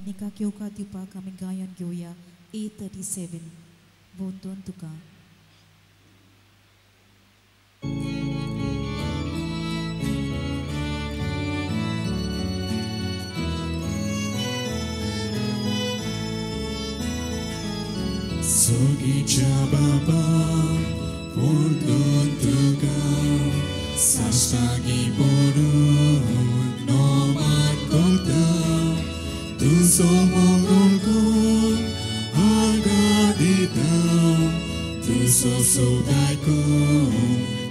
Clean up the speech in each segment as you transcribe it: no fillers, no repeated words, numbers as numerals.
निका केवका दिवपाक आमी गायन घेवया A37 बोतोन तुका. Sogicha Baba, Bontun tuka, Sastagi boru, no makota, tu somongolko, Agadita, tu sosodaiko,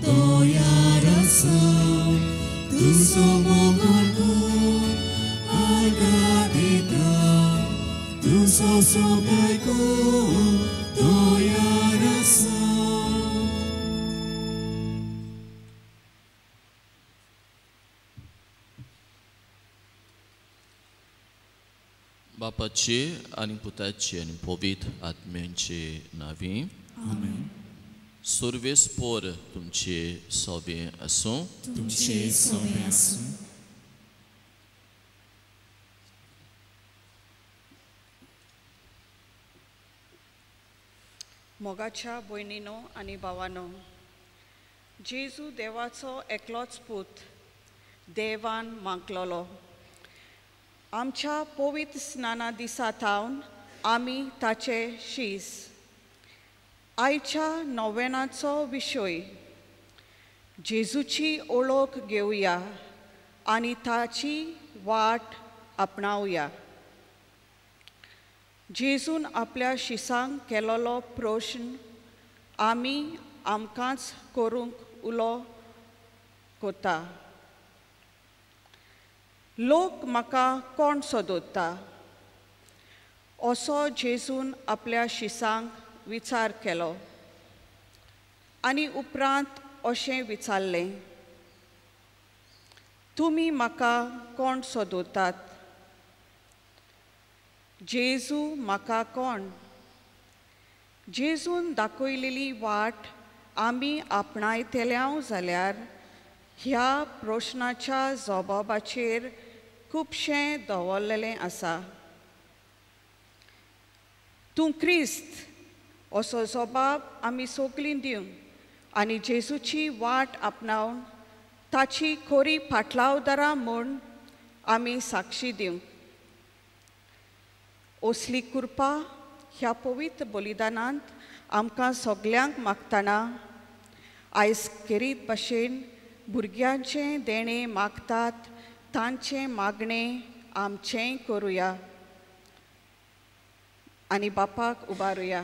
Toyarasa, tu somongolko, Agadita, tu sosodaiko, Toyarasa. बापाचे आणि पुताचे आणि पवित्र आत्म्यांचे नावी Amen. सर्वेस्पोर तुमचे सोबे असो. तुमचे सोबे आसूं. मोगाच्या भयणीनो आनी भावानो, जेजू देवाचो एकलोच पूत देवान मागलोलो. आमच्या पवित्र स्नाना दिसा थावन आमी ताचे शीस. आयच्या नव्यानाचो विशय जेजूची ओळख घेवया आनी ताची वाट आपणावया. जेजून आपल्या शिसांक केलोलो प्रश्न आमी आमकांच करूंक उलो कोता. लोक म्हाका कोण सोदता? असो जेजून आपल्या शिसांक विचार केलो आनी उपरांत अशें विचारलें, तुमी म्हाका कोण सोदतात? जेजू म्हाका कोण? जेजून दाखयलेली वाट आमी आपणायतल्यांव जाल्यार ह्या प्रश्नाच्या जबाबाचेर खुबशें दवरलेलें आसा. तूं क्रिस्त असो जबाब आमी सगळीं दिवंक आनी जेजूची वाट आपणावन ताची खरी फाटलावदारां म्हूण आमी साक्षी दिवंक. असली कृपा ह्या पवित्र बलिदानांत आमकां सगल्यांक मागतना आयज खेरीत भाशेन भुरग्यांचें देणें मागतात तांचें मागणें आमचेंय करुया आनी बापाक उबारुया.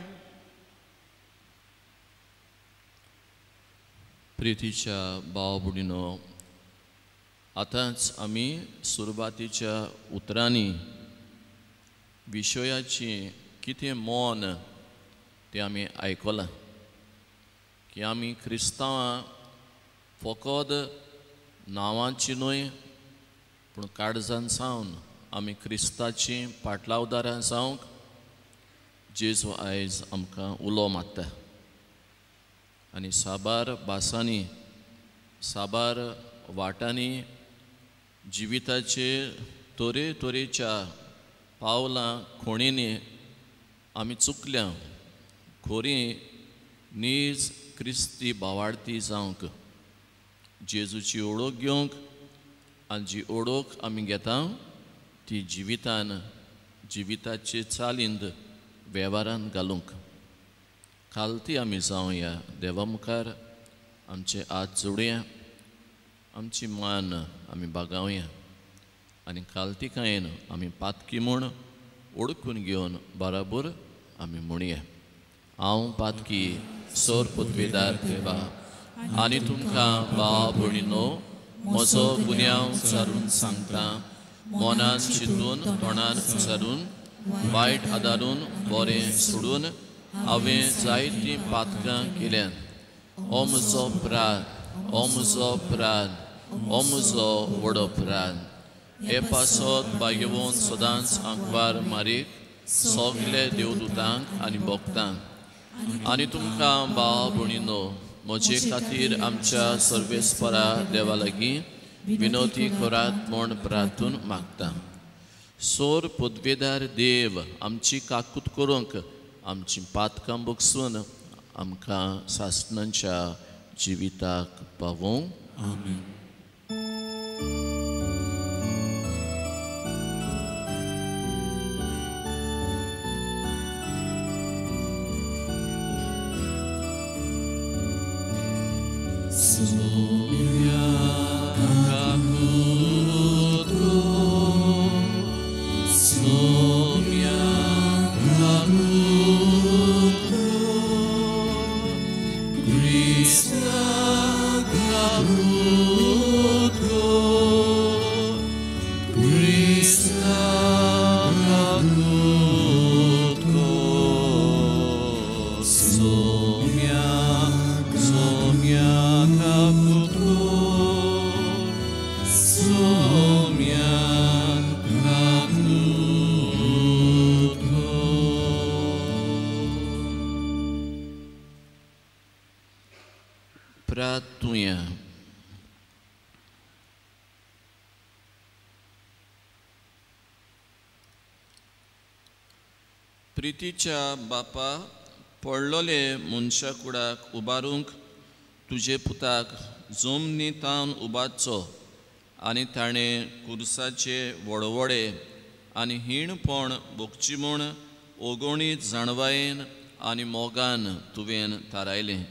प्रितीच्या भाव भयणीनो, आतांच आमी सुरवातीच्या उतरांनी विशयाची कितें मोन तें आमी आयकलां की आमी क्रिस्तांवां फकत नांवांची न्हय पूण काळजान सावन आमी क्रिस्ताची फाटलावदारां जावंक जेजू आयज आमकां उलो मारता. आनी साबार भासांनी साबार वाटांनी जिविताचे तरेतरेच्या पावलां खोणींनी आमी चुकल्या. खोरी नीज क्रिस्ती भावार्थी जावंक जेजूची ओळख घेवंक आनी जी ओळख आमी घेता ती जिविताचे चालींत वेव्हारांत घालूंक खालती आमी जावया. देवा मुखार आमचे हात जोडया, आमची मान आमी बागावया आनी खालतीकायेन आमी पातकी म्हूण ओळखून घेवन बराबर आमी म्हणया, हांव पातकी सोर पृथ्वीदार देवा आनी तुमकां भाव भयणीनो म्हजो गुन्यांव विचारून सांगता. मनान चिंतून तोंडान विचारून वायट आदारून बरें सोडून हांवें जायतीं पातकां केल्यात. हो म्हजो प्राण, हो म्हजो प्राण, हो म्हजो व्हडो प्राण. हे पासत भाग्यवन सदांच आंकवार मारीक सगले देवदूतांक आनी भक्तांक. आनी तुमकां भाव भयणीनो म्हजे खातीर आमच्या सर्वेस्परा देवा लागीं विनोती करात म्हूण प्रार्थून मागता. सोर पदवेदार देव आमची काकूत करूंक आमची पातकां बगसून आमकां सासणांच्या जिविताक पावोवंक. आमेन. Pratunha. प्रितीच्या बापा, पडलोले मनशा कुडाक उबारूंक तुजे पुताक जमनी तावन उबारचो आनी ताणें कुर्साचे वडवडे आनी हीणपण भोगची म्हूण ओगोणीत जाणवायेन आनी मोगान तुवें थारायलें.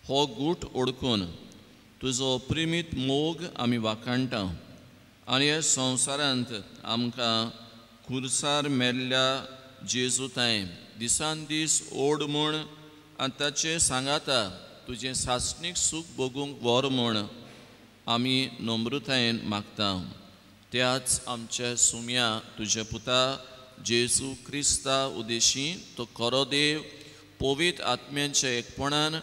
हो गूट ओळखून तुजो प्रेमीत मोग आमी वाखाणटा आनी ह्या संवसारांत आमकां खुर्सार मेल्ल्या जेजूताय दिसान दीस ओड म्हूण आनी ताचे सांगाता तुजें सासणीक सूख भोगूंक व्हर म्हूण आमी नम्रतायेन मागता. त्याच आमच्या सुम्या तुज्या पुता जेजू क्रिस्ता उदेशी तो खरो देव पवित्र आत्म्याच्या एकपणान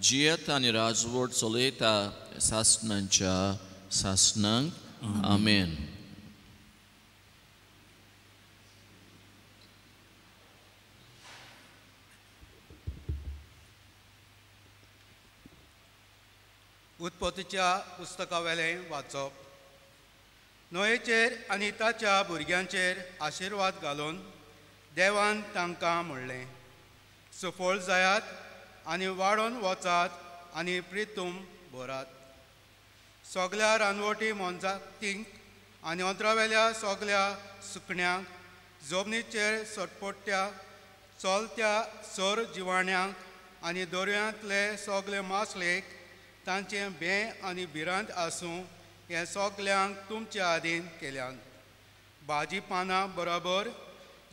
जियेत आनी राजवट चलयता सासणांच्या सासणांक. आमेन. उत्पत्तीच्या पुस्तकावेलें वाचप. नोयेचेर आनी ताच्या भुरग्यांचेर आशिर्वाद घालून देवान तांकां म्हणलें, सफळ जायात आनी वाडोवन वचात आनी प्रितूम भरात. सगल्या रानवटी मोनजातींक आनी अंतरावेल्या सगल्या सुकण्यांक, जमनीचेर सटपट्ट्या चलत्या सर जिवाण्यांक आनी दर्यांतले सगले मासलेक तांचें भें आनी भिरांत आसूं हें सगल्यांक तुमच्या आदीन केल्यान. भाजी पानां बरोबर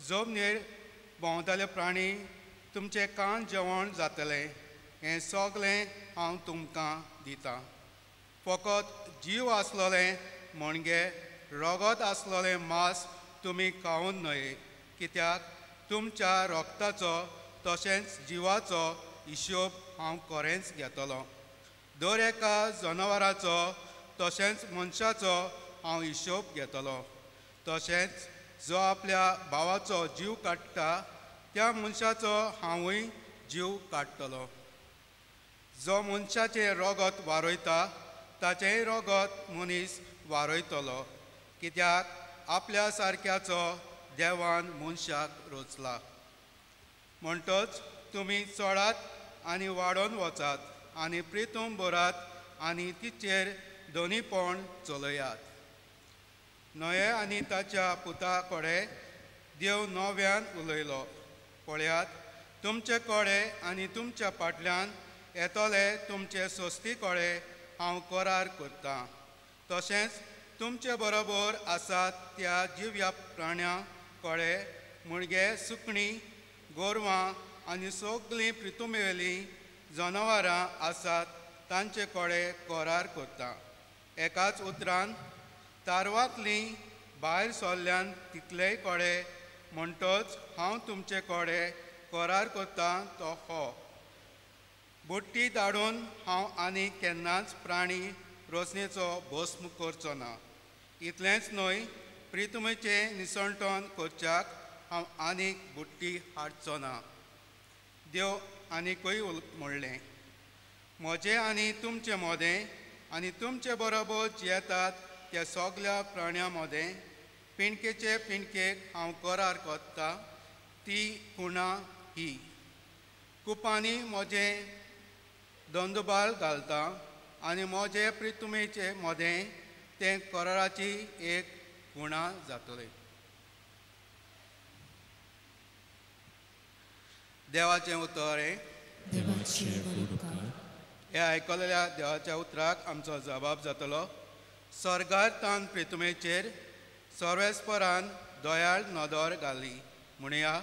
जमनीर भोंवताले प्राणी तुमचें कान जेवण जातलें हें सगलें हांव तुमकां दितां. फकत जीव आसलोलें म्हणगे रगत आसलोलें मांस तुमी खावून न्हय, कित्याक तुमच्या रोगताचो तशेंच जिवाचो हिशोब हांव खरेंच घेतलों. दर एका जनावराचो तशेंच मनशाचो हांव हिशोब घेतलों. तशेंच जो आपल्या भावाचो जीव काडटा त्या मनशाचो हांवूय जीव काडटलो. जो मनशाचें रगत वारोयता ताचेंय रगत मनीस वारोयतलो, कित्याक आपल्या सारक्याचो देवान मनशाक रचला. म्हणटच तुमी चडात आनी वाडोवन वचात आनी प्रितूम भरात आनी तिचेर दोनीपण चलयात. नोये आनी ताच्या पुता कडेन देव नव्यान उलयलो. पळयात, तुमचे कडेन आनी तुमच्या फाटल्यान येतले तुमचे सोस्ती कडेन हांव करार करतां. तशेंच तुमचे बरोबर आसात त्या जिव्या प्राण्यां कडेन म्हणगे सुकणीं, गोरवां आनी सगलीं प्रितुमेलीं जनावरां आसात तांचे कडेन करार करता. एकाच उतरान तारवांतलीं भायर सरल्यान तितलेय कडेन म्हणटच हांव तुमचे कडेन करार करतां तो हो. बुट्टी धाडून हांव आनी केन्नाच प्राणी रचनेचो भस्म करचो ना. इतलेंच न्हय, प्रितुमेचें निसणटण करच्याक हांव आनीक बुट्टी हाडचो ना. देव आनीकूय म्हणलें, म्हजें आनी तुमचें मोदें आनी तुमचे बरोबर जियेतात त्या सगल्या प्राण्यां मोदें पिणकेचे पिणकेक हांव करार कोत्ता ती खुणां ही कुपांनी म्हजें दोंदोबाल घालता आनी म्हजे प्रितुमेचे मोदें तें कराराची एक खुणां जातलें. देवाचें उतर देवाचे उपकार. हे आयकलेल्या देवाच्या उतराक आमचो जबाब जातलो. स्वर्गांतान प्रितुमेचेर सर्वेस्परान दोयाळ नदर घाली. म्हणया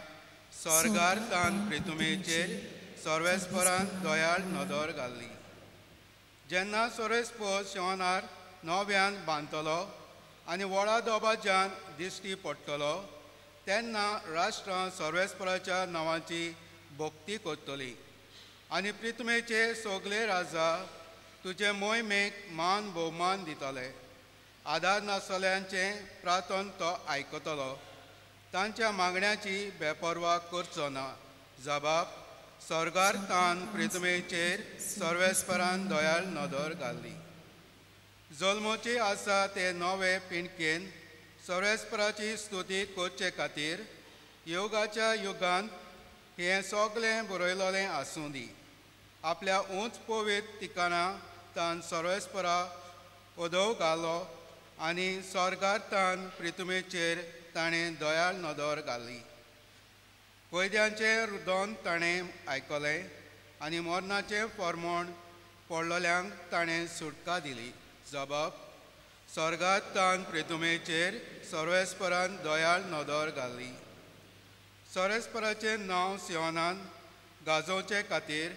स्वर्गांतान प्रितुमेचेर सर्वेस्परान दोयाळ नदर घाली. जेन्ना सर्वेस्पर शेवनार नव्यान बांदतलो आनी व्हडा दोबाज्यान दिश्टी पडटलो तेन्ना राष्ट्रां सर्वेस्पराच्या नांवाची भक्ती करतली आनी प्रितुमेचे सगळे राजा तुजे मोहिमेक मान भोवमान दितले. आदार नासतल्यांचें प्रार्थन तो आयकतलो. तांच्या मागण्याची बेपरवा करचो ना. जबाब स्वर्गांतान प्रितुमेचेर सर्वेस्परान दोयाळ नदर घाली. जल्मोची आसा ते नवे पिणकेन सर्वेस्पराची स्तुती करचे खातीर युगाच्या युगांत हें सगळें बरयलोलें आसूं दी. आपल्या उंच पवित्र ठिकाणां तान सर्वेस्परा ओदव घालो आनी स्वर्गांतान प्रितुमेचेर ताणें दोयाळ नदर घाली. कैद्यांचें रुदन ताणें आयकलें आनी मरणाचें फर्मोण पडलोल्यांक ताणें सुटका दिली. जबाब स्वर्गांतान प्रितुमेचेर सर्वेस्परान दोयाळ नदर घाली. सर्वेस्पराचें नांव सियोनान गाजोवचे खातीर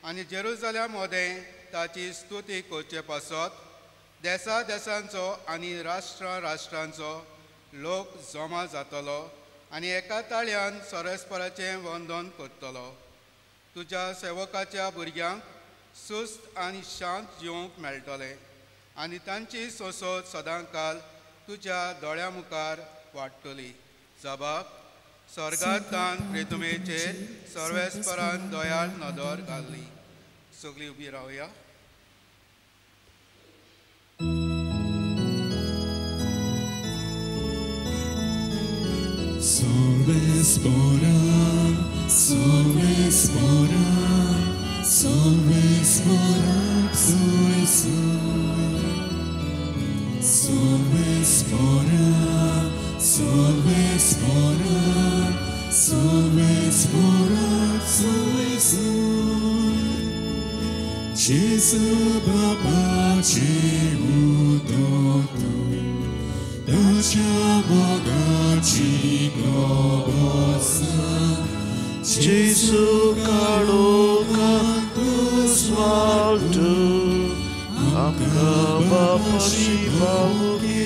आनी जेरुसलेम मदें ताची स्तुती करचे पासत देसा देसांचो आनी राष्ट्रां राष्ट्रांचो लोक जमा जातलो आनी एका ताळ्यान सर्वेस्पराचें वंदन करतलो. तुज्या सेवकाच्या भुरग्यांक सुस्त आनी शांत जिवंक मेळटलें आनी तांची सोसत सदांकाल तुज्या दोळ्या मुखार वाडटली. जबाब स्वर्गांतान प्रितुमेचेर सर्वेस्परान दोयाळ नदर घाली. सगळीं उबी रावया. Sorvespora, sorvespora, sorvespora, sui sui. Sorvespora, sorvespora, sorvespora, sui sui. Gesù Baba ci udotu. Dacea bogaci globosa, Gesù caluca smaltu, acaba pasivaluki.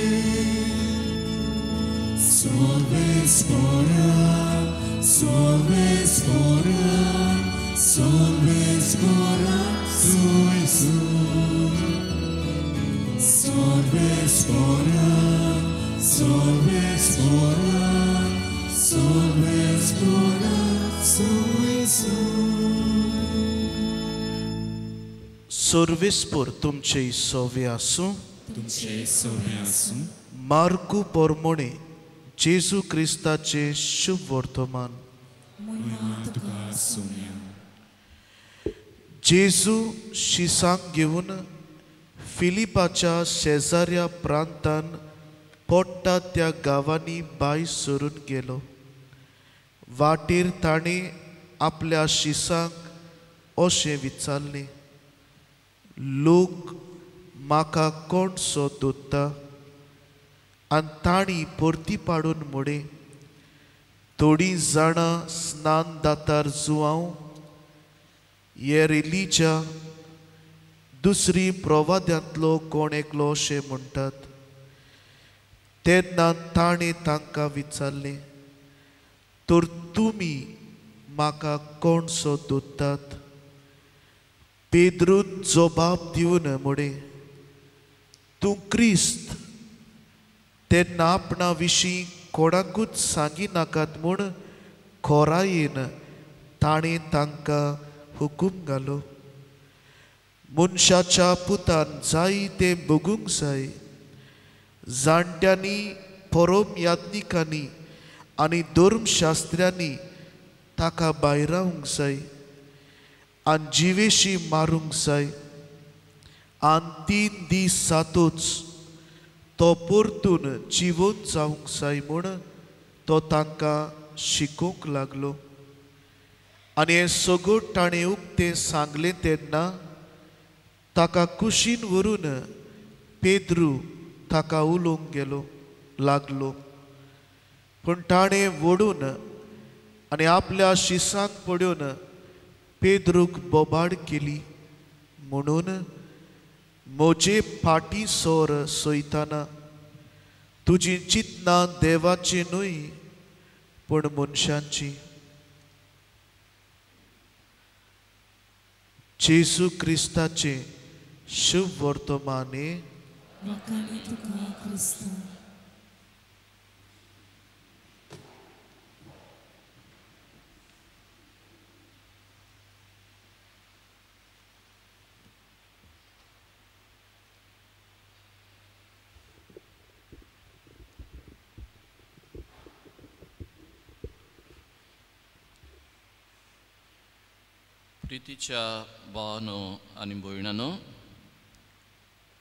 Sorvespora, sorvespora, sorvespora, sui sui. Sorvespora, sorvespora, sorvespora, sui sui. Sorvespor तुमचे सोवे आसूं. तुमचे सोवे आसूं. मार्कू पोरमोणे जेजू क्रिस्ताचे शुभ वर्तमान. तुका आसूं. जेजू शिसांक घेवन फिलिपाच्या शेजाऱ्या प्रांतान पोट्टा त्या गांवांनी भायर सरून गेलो. वाटेर ताणें आपल्या शिसांक अशें विचारलें, लोक म्हाका कोण सो दोत्ता? आनी तांणी परती पाडून म्हळें, थोडीं जाणां स्नान दातार जुवांव, एलिजा, दुसरी प्रवाद्यांतलो कोण एकलो अशें म्हणटात. तेन्ना ताणें तांकां विचारलें, तर तुमी म्हाका कोण सो दोत्तात? पेद्रून जबाब दिवन म्हळें, तूं क्रिस्त. तेन्ना आपणा विशीं कोणाकूच सांगी नाकात म्हूण खोरायेन ताणें तांकां हुकूम घालो. मनशाच्या पुतान जाय तें बगूंक जाय. जाणट्यांनी परम याज्ञिकांनी आनी धर्मशास्त्र्यांनी ताका भायरावंक जाय आनी जिवेशी मारूंक जाय आनी 3 दीस जातूच तो परतून जिवंत जावंक जाय म्हूण तो तांकां शिकोवंक लागलो. आनी हें सगळें ताणें उक्तें सांगलें तेन्ना ताका कुशीन व्हरून पेद्रू ताका उलोवंक गेलो लागलो. पूण ताणें वडून आनी आपल्या शिसांक पडून पेद्रूक बोबाड केली म्हणून म्हजे फाटी सोर सोयताना तुजी चिंतना देवाची न्हय पूण मनशांची. जेजू क्रिस्ताचे शुभ वर्तमाने वखाणी तुका क्रिस्ता. प्रितीच्या भावानो आनी भयणानो,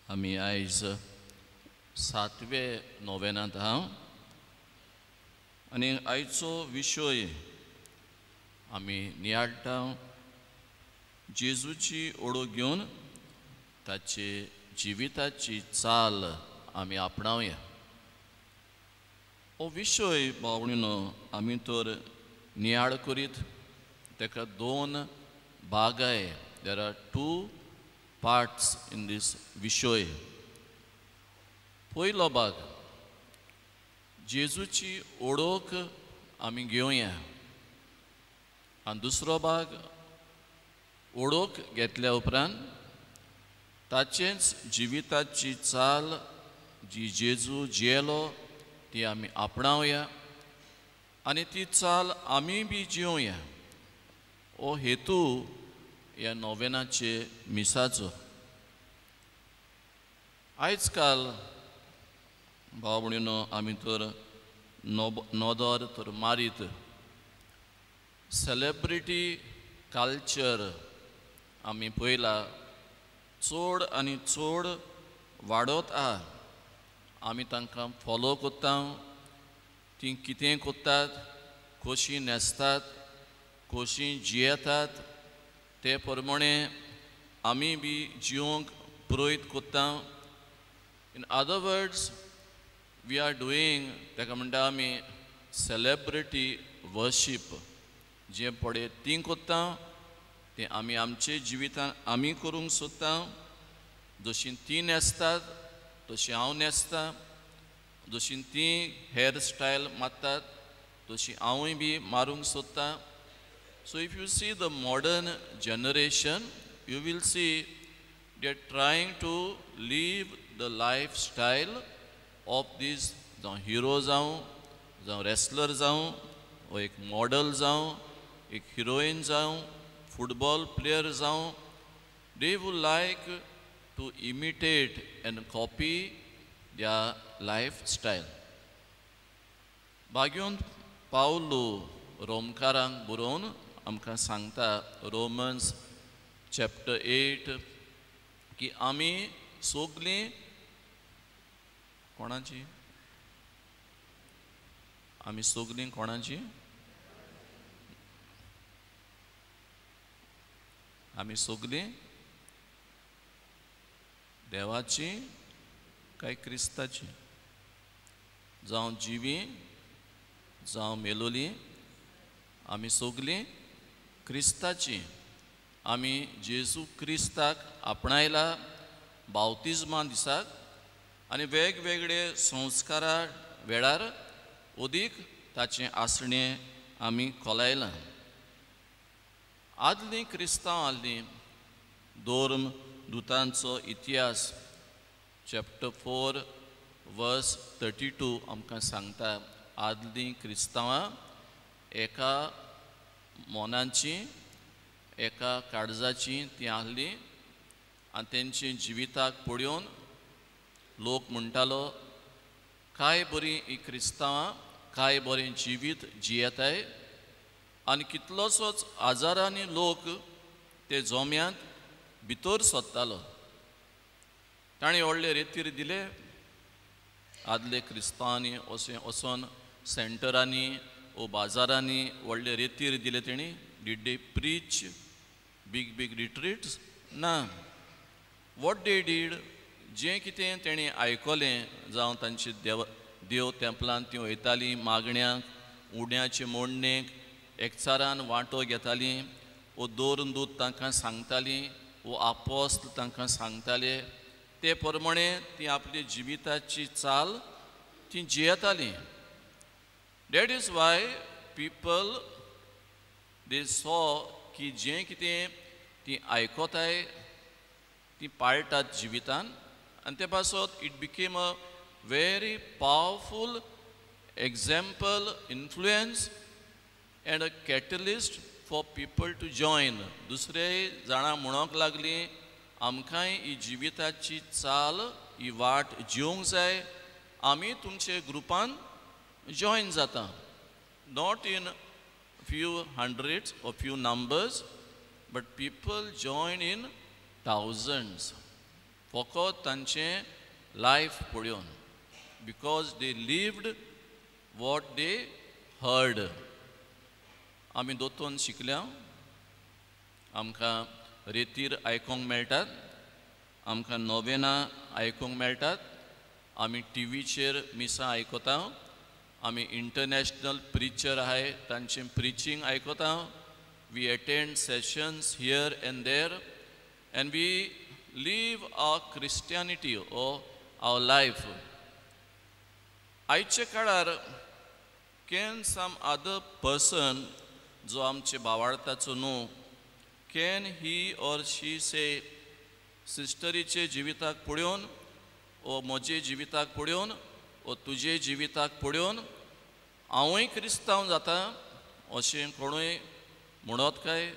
आमी आयज 7वें नोवेनांत आहा आनी आयचो विशय आमी नियाळटा जेजूची ओळख घेवन ताचे जिविताची चाल आमी आपणावया. हो विशय भावणीनो आमी तर नियाळ करीत ताका 2 भाग आहे. There are 2 parts in this विशय. पयलो भाग जेजूची ओळख आमी घेवया आनी दुसरो भाग ओळख घेतल्या उपरांत ताचेच जिविताची चाल जी जेजू जियेलो ती आमी आपणावया आनी ती चाल आमी बी जियोया. हो हेतू ह्या नोवेनाचे मिसाचो. आयज काल भाव भयणीनो आमी तर नोदोर तर मारीत सेलेब्रिटी कल्चर आमी पळयला चड आनी चड वाडत आहा. आमी तांकां फॉलो कोत्ता, ती कितें कोत्तात, कशीं न्हेसतात, कशीं जियेतात ते प्रमाणे आमी बी जिवंक प्रयत्न कोत्ता. In other words we are doing ताका म्हणटा आमी सेलेब्रिटी वर्शीप. जें पडे ती कोत्ता तें आमी आमचे जिवितान आमी करूंक सोदता. जशीं ती न्हेसतात तशी हांव न्हेसता, जशीं ती हेअर स्टायल मारतात तशी हांवूय बी मारूंक सोदता. So if you see the modern generation, you will see they are trying to live the lifestyle of these जावं हिरो जावं रेसलर जावं वा एक मॉडल जावं एक हिरोइन जावं फुटबॉल प्लेयर जावं. They would like to imitate and copy their lifestyle. भाग्योन पावलो रोमकारांक बरोवन आमकां सांगता रोमन्स चॅप्टर 8 की आमी सगळीं कोणाची? आमी सगळीं कोणाची? आमी सगळीं देवाची काय क्रिस्ताची? जावं जिवी जावं मेलोली आमी सगळीं क्रिस्ताची. आमी जेजू क्रिस्ताक आपणायला बावतिजमा दिसाक आनी वेगवेगळे संस्कारा वेळार ओदीक ताचें आसणें आमी खोलायलां. आदलीं क्रिस्तांव आसलीं धर्म दुतांचो इतिहास चॅप्टर 4 वर्स 32 आमकां सांगता आदलीं क्रिस्तांवां एका मोनांची एका काळजाची ती आसलीं आनी तेंची जिविताक पळोवन लोक म्हणटालो काय बरी ही क्रिस्तांवां काय बरें जिवीत जियेताय आनी कितलोसोच आजारांनी लोक ते जोम्यांत भितर सोदतालो. ताणें व्हडले रेतीर दिले. आदले क्रिस्तांवांनी अशें वचोन सेंटरांनी वो बाजारांनी व्हडले रेतीर दिले. तेणी did they preach big big retreats? ना. वॉट दे डीड, जें कितें तेणी आयकलें जावं तांची देव तेंपलांत तीं वयतालीं मागण्यांक, उड्याचे मोडणेक, एकचारान वांटो घेतालीं, वो दोरदूत तांकां सांगतालीं, वो आपोस्त तांकां सांगताले, ते प्रमाणे तीं आपली जिविताची चाल तीं जियेतालीं. That is why people they saw की जें कितें तीं आयकोताय तीं पाळटात जिवितान. आनी ते पासत it became a very powerful example, influence and a catalyst for people to join. दुसरे जाणां म्हणोंक लागलीं आमकांय ही जिविताची चाल ही वाट जिवंक जाय, आमी तुमचे ग्रुपान जॉइन जाता. Not in few hundreds or few numbers, but people join in thousands. फकत तांचें लायफ पळोवन. Because they lived what they heard. आमी दोतोन शिकल्या, आमकां रेतीर आयकोंक मेळटात, आमकां नोवेनां आयकोंक मेळटात, आमी टीव्हीचेर मिसां आयकता, आमी इंटरनॅशनल प्रिचर आहाय तांचें प्रिचींग आयकता. We attend sessions here and there and we live our Christianity ओ आवर लायफ. आयच्या काळार कॅन सम अदर पर्सन जो आमचे भावार्थाचो न्हू, कॅन ही ऑर शी से सिस्टरीचे जिविताक पळोवन ओ म्हजे जिविताक पळोवन ओ तुजे जिविताक पळोवन हांवूय क्रिस्तांव जाता अशें कोणूय म्हणत काय?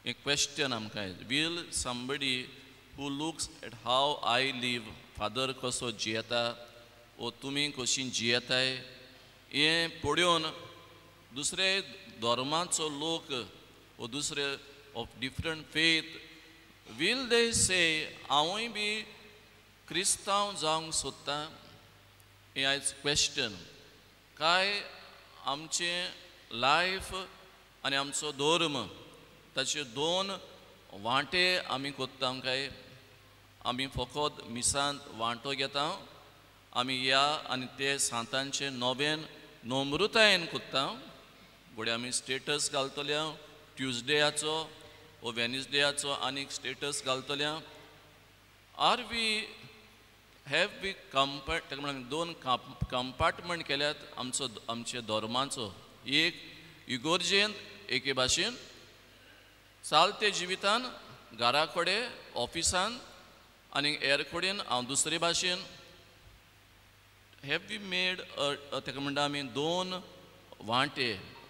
एक क्वेश्चन आमकां. Will somebody who looks at how I live, father कसो जियेता ओ तुमी कशी जियेताय, हें पळोवन दुसरे धर्माचो लोक ओ दुसरे ऑफ डिफरंट फेथ वील दे से हांवूय बी क्रिस्तांव जावंक सोदता? हें आयज क्वेश्चन. काय आमचें लायफ आनी आमचो धर्म ताचे दोन वांटे आमी कोत्ता काय? आमी फकत मिसांत वांटो घेता, आमी ह्या आनी ते सांतांचे नोवेन नम्रतायेन कोत्ता, फुडें आमी स्टेटस घालतल्या ट्युजडेयाचो ओ वेनिसडेयाचो आनीक स्टेटस घालतल्या. आर वी हॅव वी दोन कंपार्टमेंट केल्यात आमचे धर्माचो. एक इगोर्जेन एके भाशेन, चालते जिवितान घरा कडेन ऑफिसान आनी हेर कडेन हांव दुसरे भाशेन. हॅव वी मेड ताका म्हणटा आमी दोन वांटे,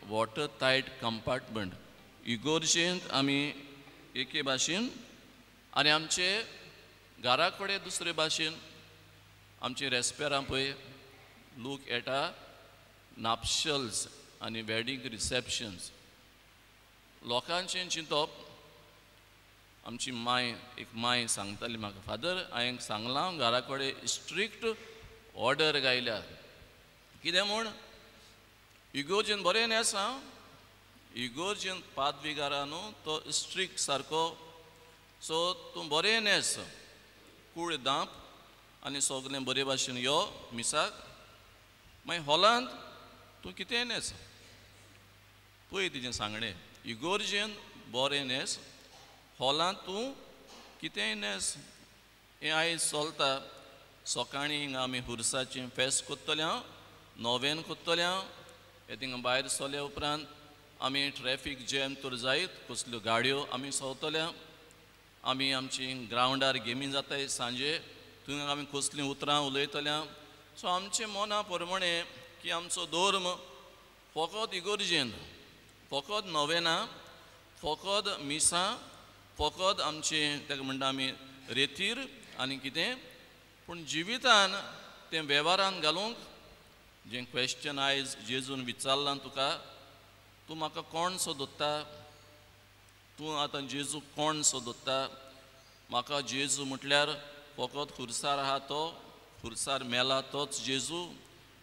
वॉटर टायट कंपार्टमेंट. इगोर्जेंत आमी एके भाशेन आनी आमचे घरा कडेन दुसरे भाशेन. आमची रेस्पेरां पळय, लूक एट आ नापशल्स आनी वेडिंग रिसेप्शन्स. लोकांचें चिंतप, आमची एक माय सांगताली म्हाका, फादर हांवें सांगलां घरा कडेन स्ट्रिक्ट ऑर्डर गायल्या. कितें म्हूण? इगोर्जेन बरें न्हेसा, इगोर्जेन पादविकारा न्हू तो स्ट्रिक्ट सारको. सो तूं बरें न्हेस, कूळ दांप आनी सगलें बरे भाशेन यो मिसाक. मागीर हॉलांत तूं कितें न्हेस, पळय तिजें सांगणें. इगोर्जेन बरें न्हेस, हॉलांत तूं कितेंय न्हेस. हें आयज चलता. सकाळीं हिंगा आमी हुर्साचें फेस्त कोत्तल्या, नोवेन कोत्तल्या. हे थिंगा भायर सरल्या उपरांत आमी ट्रॅफीक जॅम तर जायत, कसल्यो गाडयो आमी सवतल्या. आमी आमची ग्रावंडार गेमी जाताय सांजे, थंय आमी कसलीं उतरां उलयतल्या. सो आमचे मना प्रमाणे की आमचो धर्म फकत इगोर्जेन, फकत नोवेनां, फकत मिसां, फकत आमचे ताका म्हणटा आमी रेतीर आनी कितें पूण जिवितान तें वेव्हारान घालूंक जें क्वेश्चन आयज जेजून विचारलां तुका, तूं म्हाका कोण सोदता, तूं आतां जेजू कोण सोदता? म्हाका जेजू म्हटल्यार फकत खुर्सार आहा तो, खुर्सार मेला तोच जेजू.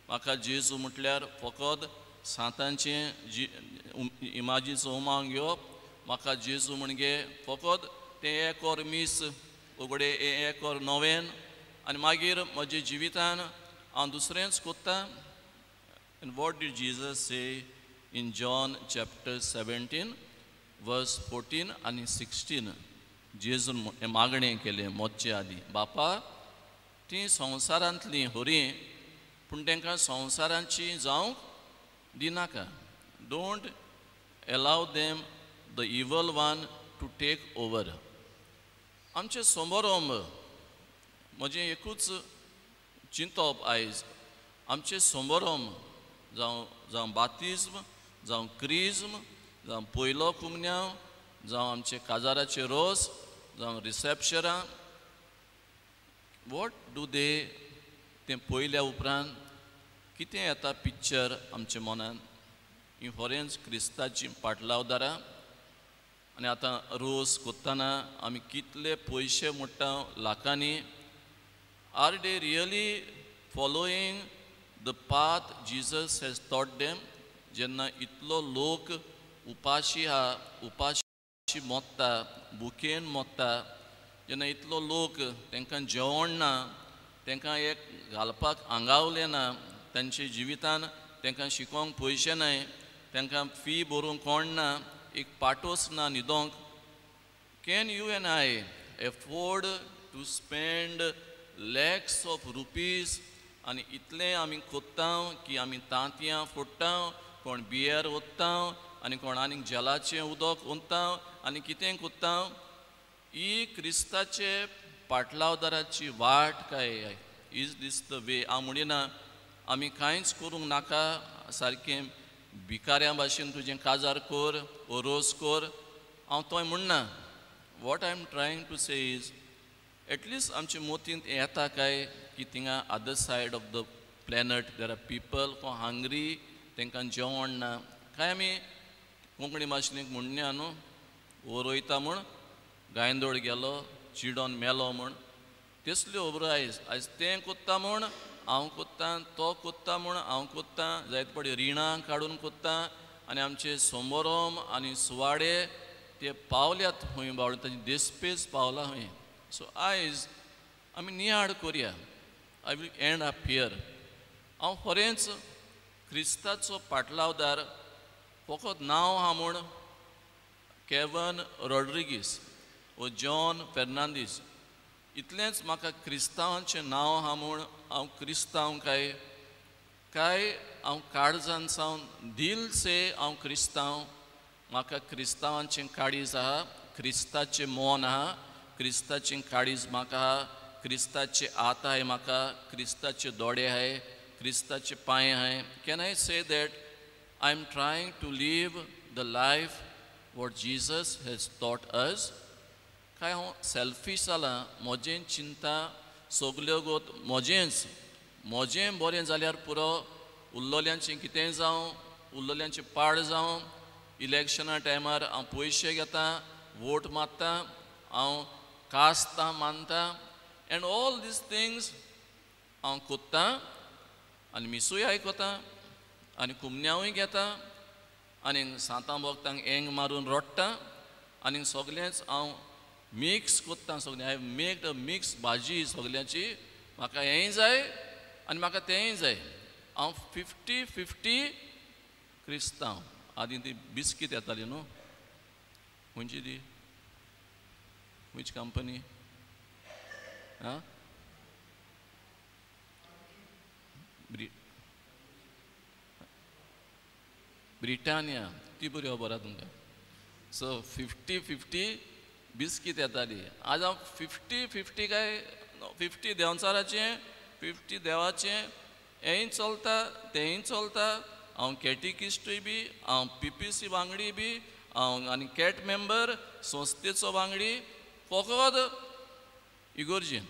म्हाका जेजू म्हटल्यार फकत सांतांचें इमाजीचो उमांग घेवप. म्हाका जेजू म्हणजे फकत तें एक और मीस उगडे एक और नोवेन आनी मागीर म्हज्या जिवितान हांव दुसरेंच कोत्तां. And what did Jesus say in John chapter 17 verse 14 and 16? जेजून हें मागणें केलें मोदचे आदीं, बापा ती संवसारांतलीं होरी पूण तांकां संवसारांची जावंक दिनाका. डोंट एलाव देम द इवल वन टू टेक ओवर. आमचे सोमोरोंब म्हजें एकूच चिंतप आयज, आमचे सोमोरोंब जावं बातिज्म, जावं क्रिज्म, जावं पयलो कुमन्यांव, जावं आमचे काजाराचे रोस, जावं रिसेप्शनां, वॉट डू दे तें पयल्या उपरांत कितें येता पिक्चर आमच्या मनान? ही खरेंच क्रिस्ताची पाटलावदारां. आनी आतां रोस कोत्ताना आमी कितले पयशे मोडटा लाखांनी. Are they really following the path Jesus has टॉट देम? जेन्ना इतलो लोक उपाशी आहा, उपाशी मोत्ता, बुकेन मोत्ता, जेन्ना इतलो लोक तांकां जेवण ना, तांकां एक घालपाक आंगावलें ना, तांचे जिवितान तांकां शिकोवंक पयशे नाय, तांकां फी भरूंक कोण ना, एक पाटोस ना न्हिदोंक. Can you and I afford to spend lakhs of rupees? आनी इतलें आमी कोत्ता की आमी तांतयां फोडटा, कोण बियर ओत्ता आनी कोण आनीक जलाचें उदक ओंता आनी कितें कोत्ता. ही क्रिस्ताचे पाटलावदाराची वाट काय? Is this the way? हांव म्हणिना आमी कांयच करूंक नाका, सारकें भिकाऱ्यां भाशेन तुजें काजार कोर ओ रोस कोर, हांव तोय म्हणना. What I am trying to say is at least आमच्या मोतींत येता काय की थिंगा other side of the planet there are people go hungry, तांकां जेवण ना. काय आमी कोंकणी भाशेन म्हणया न्हू, वो रोयता म्हूण गायंदोळ गेलो चिडोन मेलो म्हूण. तेसल्यो खबरो आयज तें कोत्ता म्हूण हांव कोत्ता, तो कोत्ता म्हूण हांव कोत्ता, जायते पडे रिणां काडून कोत्ता आनी आमचे सोमोरोम आनी सुवाडे ते पावल्यात खंय बावळे, ताची देस्पेस पावला खंय. सो आयज आमी नियाळ करया. I will end up here. हांव खरेंच क्रिस्ताचो पाटलावदार फकत नांव आहा म्हूण केवन रॉड्रिगीस वो जॉन फेर्नांदीस इतलेंच म्हाका क्रिस्तांवांचें नांव आहा म्हूण हांव क्रिस्तांव काय हांव काळजान सावन दिल से हांव क्रिस्तांव. म्हाका क्रिस्तांवांचें काळीज आहा, क्रिस्ताचें मोन आहा, क्रिस्ताचें काळीज म्हाका आहा, क्रिस्ताचे हात आहाय म्हाका, क्रिस्ताचे दोळे आहाय, क्रिस्ताचे पांय आहाय. Can I say that I am trying to live the life what Jesus has taught us? काय हांव सेल्फीश जालां? म्हजें चिंता सगल्यो गोत म्हजें बरें जाल्यार पुरो, उरलोल्यांचें कितेंय जावं, उरलोल्यांचें पाड जावं. इलेक्शना टायमार हांव पयशे घेता, वोट मारता, हांव कास्तां मानता, एंड ऑल दीस थिंग्स हांव कोत्तां आनी मिसूय आयकोता आनी कुमन्यांवूय घेता आनी सांतां भोगतांक एंग मारून रोडटा आनी सगलेंच हांव मिक्स कोत्ता. सगलें आय मेक अ मिक्स भाजी सगल्यांची. म्हाका हेंय जाय आनी म्हाका तेंय जाय. हांव 50-50 क्रिस्तांव. आदीं ती बिस्कीट येताली न्हू, खंयची ती, वीच कंपनी? आं ब्रिटानिया, ती बरी खबर आहा तुमकां. सो 50-50 बिस्कीट येताली. आज हांव 50-50 काय 50 देंवचाराचें 50 देवाचें हेंय चलता तेंय चलता. हांव कॅटिकिस्टूय बी, हांव PPC वांगडी बी, हांव आनी कॅट मेंबर संस्थेचो वांगडी, फकत इगोर्जेन.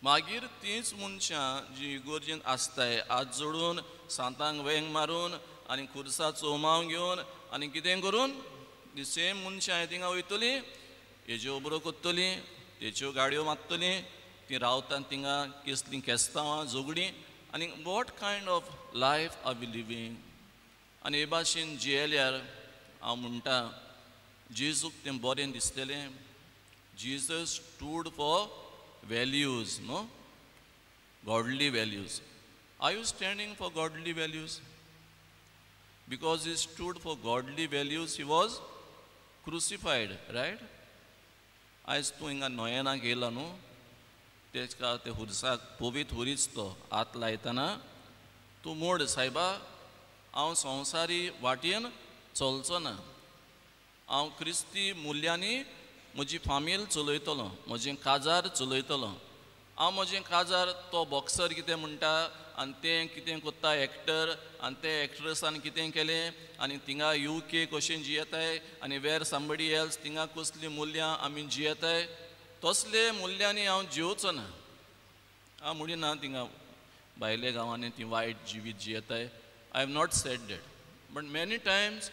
मागीर तीच मनशां जी इगोर्जेंत आसताय आज जोडून सांतांक वेंग मारून आनी खुर्सा चोमाव घेवन आनी कितें करून ती सेम मनशां थिंगा वयतली हेज्यो उबरो कोत्तली तेच्यो गाडयो मारतली ती रावतात थिंगा कसलीं केस्तांवां झोगडीं आनी what kind of life are we living आनी हे भाशेन जियेल्यार हांव म्हणटा जेजूक तें बरें दिसतलें Jesus stood for values, no? Godly values. Are you standing for godly values? Because he stood for godly values, he was crucified, right? As tu inga noyana gela no, तेचका ते हुरसाक पोवीत हुरीच तो आत लायतना तूं मोड सायबा हांव संवसारी वाटेन चलचो ना हांव क्रिस्ती मुल्यांनी म्हजी फामील चलयतलो म्हजें काजार चलयतलो हांव म्हजें काजार तो बॉक्सर कितें म्हणटा आनी तें कितें कोत्ता एक्टर आनी ते एक्ट्रेसान कितें केलें आनी थिंगा UK कशें जियेताय आनी वेर समबडी एल्स थिंगा कसलीं मुल्यां आमी जियेताय तसले मुल्यांनी हांव जिवचो ना हांव म्हणिना थिंगा भायल्या गांवांनी ती वायट जिवीत जियेताय I have not said that but many times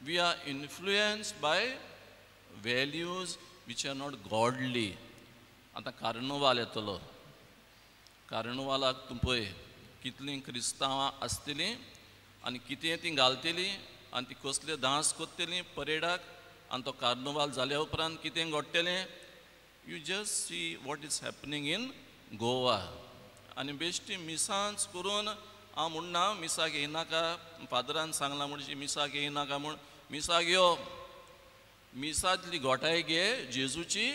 we are influenced by values which are not godly. आता कार्नवाल येतलो कार्नवालाक तूं पळय कितलीं क्रिस्तांवां आसतलीं आनी कितें तीं घालतलीं आनी ती कसले डांस करतलीं परेडाक आनी तो कार्नवाल जाल्या उपरांत कितें घडटलें you just see what is happening in Goa आनी बेश्टी मिसांच करून हांव म्हणना मिसाक येयनाका फादरान सांगलां म्हणची मिसाक येयनाका म्हूण मिसाक यो मिसांतली गोठाय घे जेजूची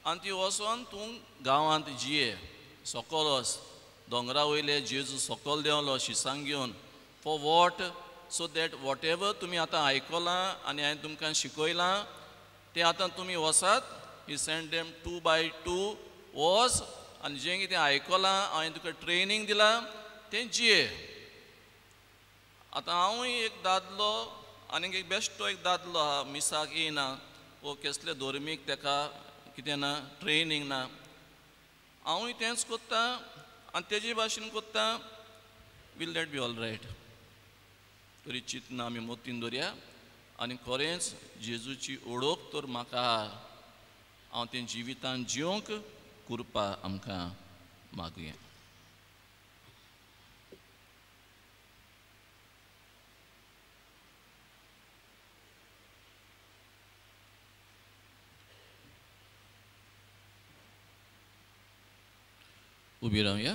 आनी ती वचोन तूं गांवांत जिये सकयल वच दोंगरा वयले जेजू सकयल देंवलो शिसांक घेवन for what so that what ever तुमी आतां आयकलां आनी हांवें तुमकां शिकयलां तें आतां तुमी वसात ही सेंड देम 2 by 2 वच आनी जें कितें आयकलां हांवें तुका ट्रेनींग दिलां तें जिये आतां हांवूय एक दादलो आनीक एक बेश्टो एक दादलो आहा मिसाक येयना वो कसले धर्मीक तेका कितें ना ट्रेनींग ना हांवूय तेंच कोत्ता आनी तेजे भाशेन कोत्ता will that be all right तरी चिंतना आमी मोतीन दवरया आनी खरेंच जेजूची ओळख तर म्हाका हांव तें जिवितान जिवंक कृपा आमकां मागुया उबी रावया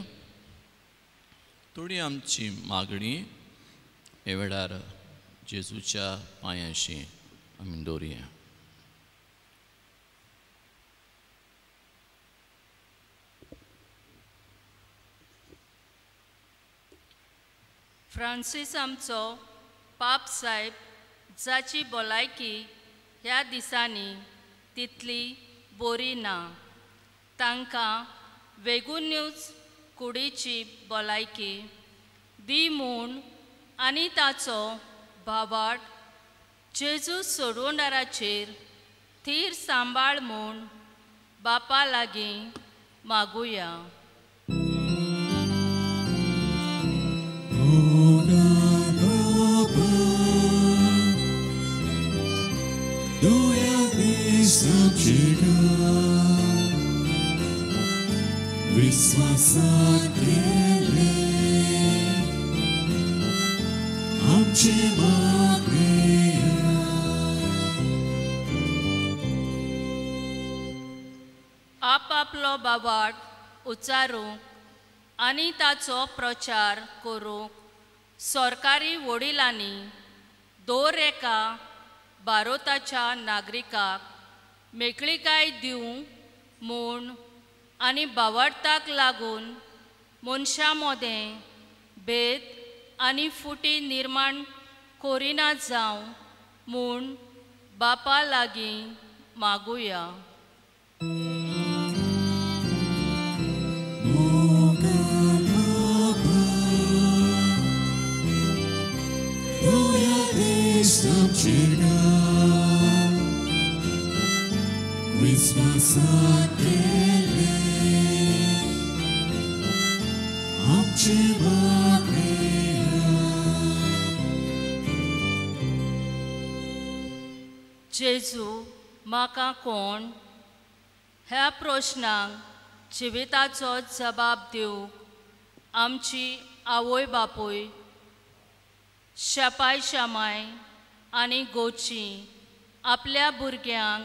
थोडी आमची मागणी हे वेळार जेजूच्या पांयाशी आमी दवरया फ्रांसीस आमचो पाप साहेब जाची भलायकी ह्या दिसांनी तितली बरी ना तांकां वेगून्यूज कुडीची भलायकी दी म्हूण आनी ताचो भावाट जेजू सोडवणाराचेर थीर सांबाळ म्हूण बापा लागीं मागुया विश्वासात केले आमचे मागणे आपापलो बावाट उच्चारूंक आनी ताचो प्रचार करूंक सरकारी वडिलांनी दर एका भारताच्या नागरिकाक मेकळीकाय दिवंक म्हूण आनी बावार्थाक लागून मनशां मदें भेद आनी फुटी निर्माण करिना जावं म्हूण बापा लागीं मागुया विश्वासात केले आमचे मागणे जेजू म्हाका कोण? ह्या प्रश्नांक जिविताचो जबाब दिवंक आमची आवय बापूय शापाय शामाय आनी गोची आपल्या भुरग्यांक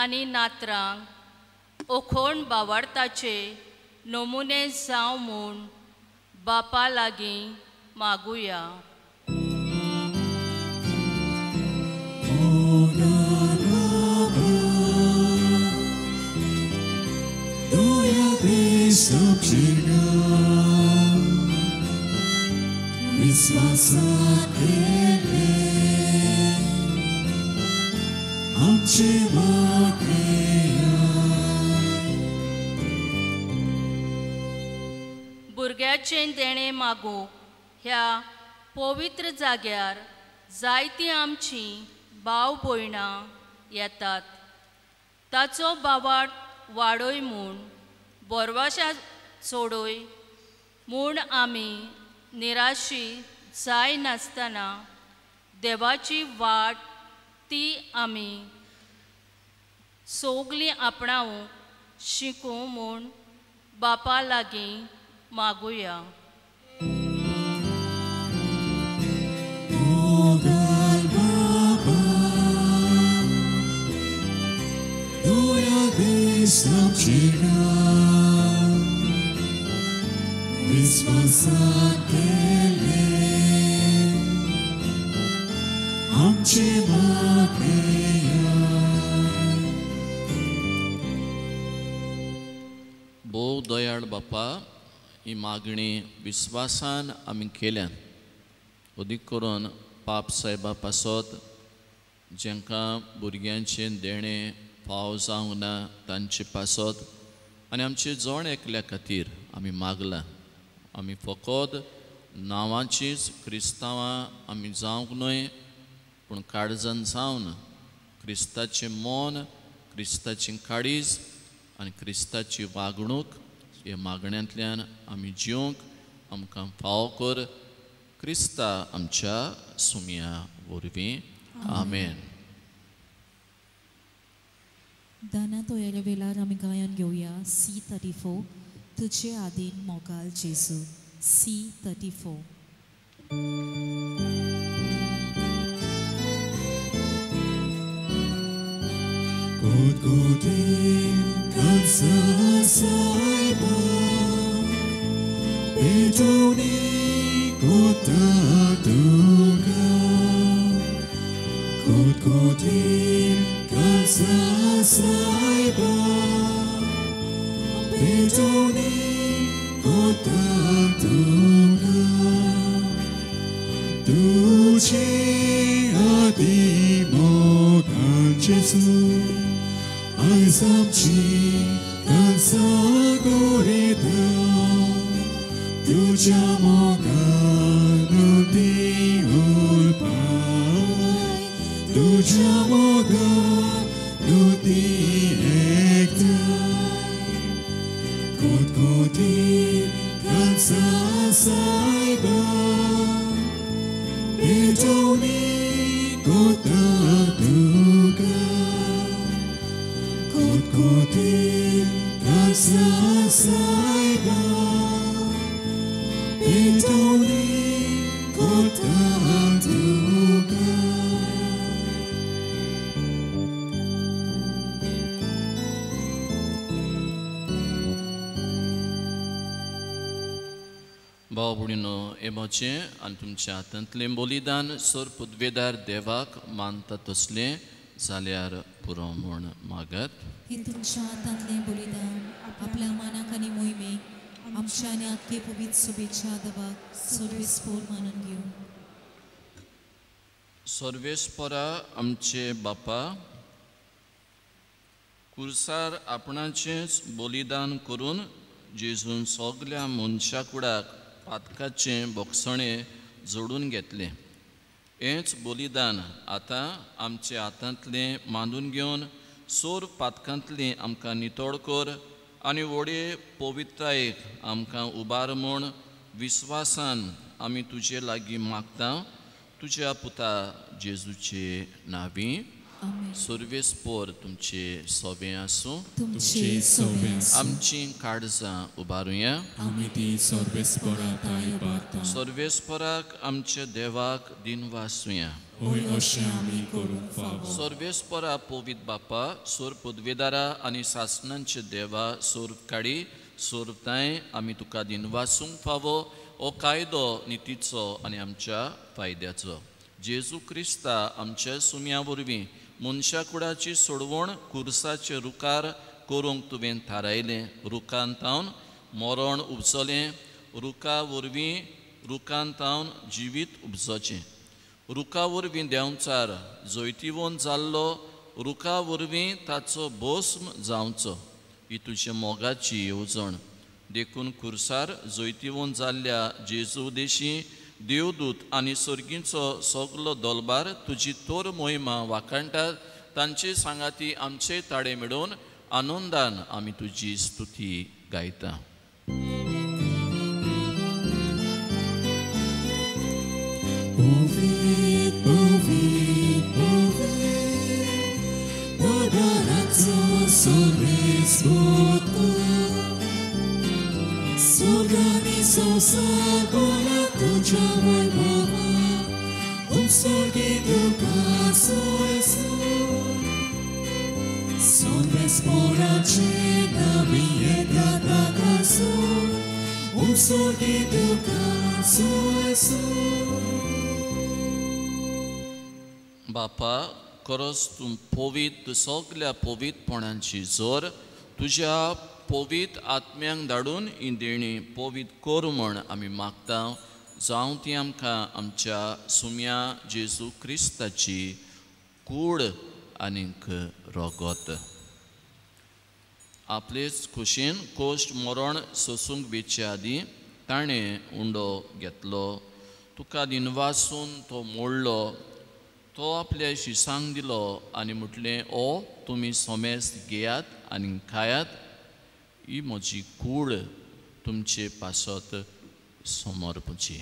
आनी नातरांक ओखोण भावार्थाचे नमुने जावं म्हूण बापा लागीं मागुया. विश्वासात आमचे मागणे भुरग्याचें देणें मागूंक ह्या पवित्र जाग्यार जायतीं आमचीं भाव भयणां येतात. ताचो भावार्थ वाडोय म्हूण बोरवाशा सोडोय म्हूण आमी निराशी जाय नासतना देवाची वाट ती आमी सोगलीं आपणावंक शिकूं म्हूण बापा लागीं मागुया. विश्वासात आमचे मागणे भोव दयाळ बापा, ही मागणी विश्वासान आमी केल्या. अदीक करून पाप साहेबा पासत जेंकां भुरग्यांचें देणें फाव जावंक ना तांचे पासत आनी आमचे जोण एकल्या खातीर आमी मागला. आमी फकत नांवाचीच क्रिस्तांवां आमी जावंक न्हय, पूण काळजान जावन क्रिस्ताचें मोन, क्रिस्ताची काळीज आनी क्रिस्ताची वागणूक ह्या मागण्यांतल्यान आमी जिवंक आमकां फाव कर. क्रिस्ता आमच्या सुमया वरवीं. आमेन. दाना तोयल्या वेळार आमी गायन घेवया C34 तुझे आदीन मोगाल जेजू. C34. Godgodin kan sasaiba Bejoni kota duga Godgodin kan sasaiba Bejoni kota duga Duce adimo kan Jesus Aizamci kan sagorida Tuja mogano di ulpai Tuja mogano di ektai Kot-koti kan sasaiba Bejoni kota duga Kot-kotin kan sasaiba Bejoni kota duga भाव भयणीनो, एमोचें आनी तुमच्या हातांतलें बलिदान sir पुदवेदार देवाक मानता तसलें जाल्यार पुरो म्हूण मागत. हे तुमच्या हातांतलें बलिदान आपल्या मानाक आनी मोहिमेक आमच्या आनी आख्खे पवित्र शुभेच्छा देवाक सर्वेस्पोर मानून घेवन. सर्वेस्परा आमचे बापा, कुर्सार आपणाचेंच बलिदान करून जेजून सगल्या मनशा कुडाक पातकाचें बोगसणें जोडून घेतलें. हेंच बलिदान आतां आमच्या हातांतलें मांडून घेवन सोर पातकांतलीं आमकां नितळ कर आनी व्हडे पवित्रतायेक आमकां उबार म्हूण विस्वासान आमी तुजे लागीं मागता तुज्या पुता जेजूचे नावी आमेन. सर्वेस्पोर तुमचे सोबे आसूं. तुमचे सोबे आसूं. आमची काळजां उबारुया. आमी ती सर्वेस्पराताय उबारता. सर्वेस्पराक आमच्या देवाक दिनवासुया. होय अशें आमी करूंक फावो. सर्वेस्परा पवित बापा सोर पदवेदारा आनी सासणांचे देवा सोर काडी सोरताय आमी तुका दिनवासूंक फावो हो कायदो नितीचो आनी आमच्या फायद्याचो. जेजू क्रिस्ता आमच्या सुम्या वरवीं मनशा कुळाची सोडवण कुर्साचे रुकार करूंक तुवें थारायलें. रुखांतावन मरण उपसलें. रुखा वरवीं रुखांतावन जिवीत उपजचें. रुखा वरवीं देंवचार जैतिवंत जाल्लो. रुखा वरवीं ताचो भस्म जावचो ही तुजे मोगाची येवजण. देखून कुर्सार जैतिवंत जाल्ल्या जेजू देशी देवदूत आनी सर्गीचो सगलो दलबार तुजी तोर मोहिमा वाखाणटात. तांचे सांगाती आमचे ताळे मेळोवन आनंदान आमी तुजी स्तुती गायता. Powiedz, powiedz, powiedz, podaraczo sorvesporto. S'organizzo sagola tuja vajbhava, sorgitu caso Jesu. Sorvesporace navieta da caso, sorgitu caso Jesu. बापा खरोच तूं पवित सगल्या पवितपणांची जोर तुज्या पवित आत्म्यांक धाडून ही देणी पवित कर म्हण आमी मागता. जावं ती आमकां आमच्या सुम्या जेजू क्रिस्ताची कूड आनीक रोगोत. आपलेच खुशेन कोश्ट मरण सोसूंक बेचे आदीं ताणें उंडो घेतलो. तुका दिनवासून तो मोडलो. तो आपल्या शिसांक दिलो आनी म्हटलें ओ तुमी सोमेस्त घेयात आनी खायात. ही म्हजी कूड तुमचे पासत समर्पची.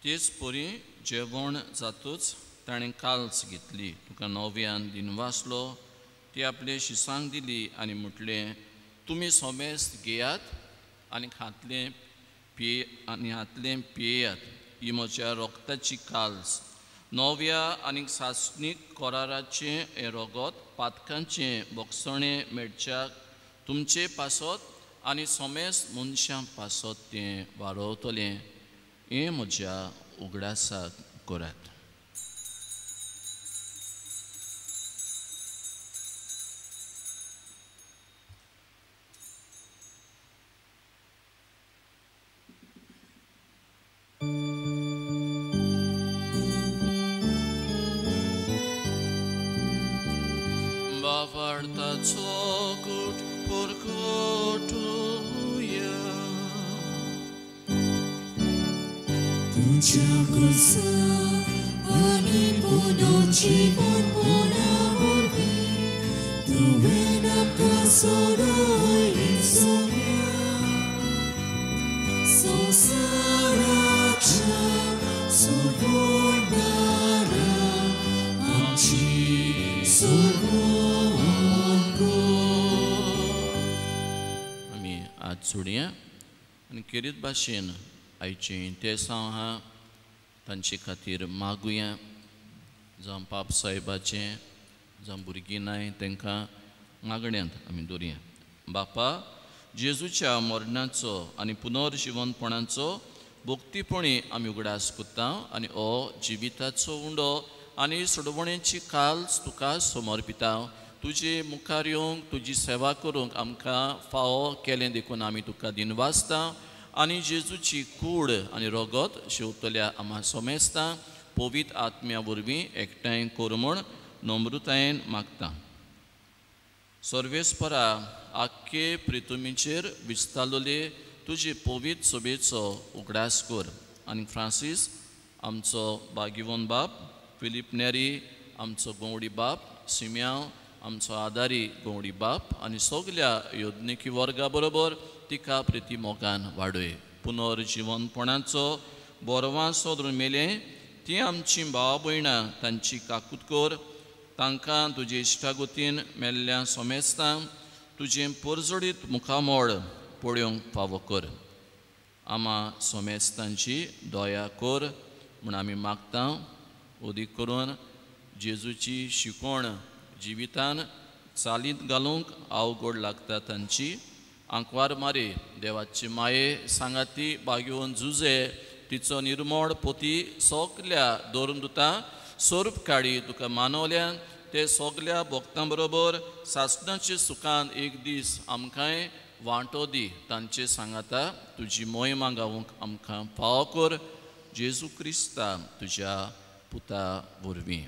तेच परी जेवण जातूच ताणें काल्स घेतली. तुका नव्यान दिनवासलो. ती आपले शिसांक दिली आनी म्हटलें तुमी सोमेस्त घेयात आनी हातलें पियेयात. ही म्हज्या रोगताची काल्स. नव्या आनी सासणीक कराराचें हें रोगोत पातकांचें बोगसणें मेळच्याक तुमचे पासत आनी सोमेस्त मनशां पासत तें वाडोवतलें. हें म्हज्या उगडासाक करात. Bavartaco gut porcotuia. Tuja kursa ani ponoci pona vorbi. Tu venam kasoro insomnia. Sosaracha sorvonara amchi sorvongo. आमी आज सोडया आनी किरीत भाशेन आयचे इंतेसां आहा तांचे खातीर मागुया. जावं पाप साहेबाचें जावं भुरगीं नाय तांकां मागण्यांत आमी दवरया. बापा जेजूच्या मरणाचो आनी पुनर्जिवनपणाचो भोक्तीपणी आमी उगडास कोत्ता आनी हो जिविताचो उंडो आनी सोडवणेची काल्स तुका समर्पिता. तुजे मुखार येवंक तुजी सेवा करूंक आमकां फावो केलें देखून आमी तुका दिनवासता आनी जेजूची कूड आनी रोगोत शेवतल्या आम्हा सोमेस्ता पवित आत्म्या वरवीं एकठांय कर म्हूण नम्रतायेन मागता. सर्वेस्परा आख्खे प्रितुमीचेर विस्तारलोले तुजे पवित्र सोबेचो उगडास कर. आनी फ्रांसीस आमचो बागिवोन बाप, फिलीप नेरी आमचो गवडी बाप, सिम्यांव आमचो आदारी गवडी बाप आनी सगल्या योजनेकी वर्गा बरोबर तिका प्रिती मोगान वाडय. पुनर्जीवनपणाचो बोरवां सोदरून मेलें ती आमची भाव भयणां तांची काकूत कर. तांकां तुजे इश्टागोतीन मेल्ल्या सोमेस्तां तुजें परजोडीत मुखामोळ पळोवंक फावो कर. आमा सोमेस्तांची दया कर म्हूण आमी मागता. उदीक करून जेजूची शिकवण जिवितान चालीत घालूंक अवघड लागता तांची आंकवार मारे. देवाची माये सांगाती बागेवन झुजे तिचो निर्मळ पोती सगल्या दवरून दिता. स्वरूप काडी तुका मानवल्यान ते सगल्या भक्तां बरोबर सासणाच्या सुखान एक दीस आमकांय वांटो दी. तांचे सांगाता तुजी मोहिमा गावूंक आमकां फाव कर. जेजू क्रिस्ता तुज्या पुता वरवीं.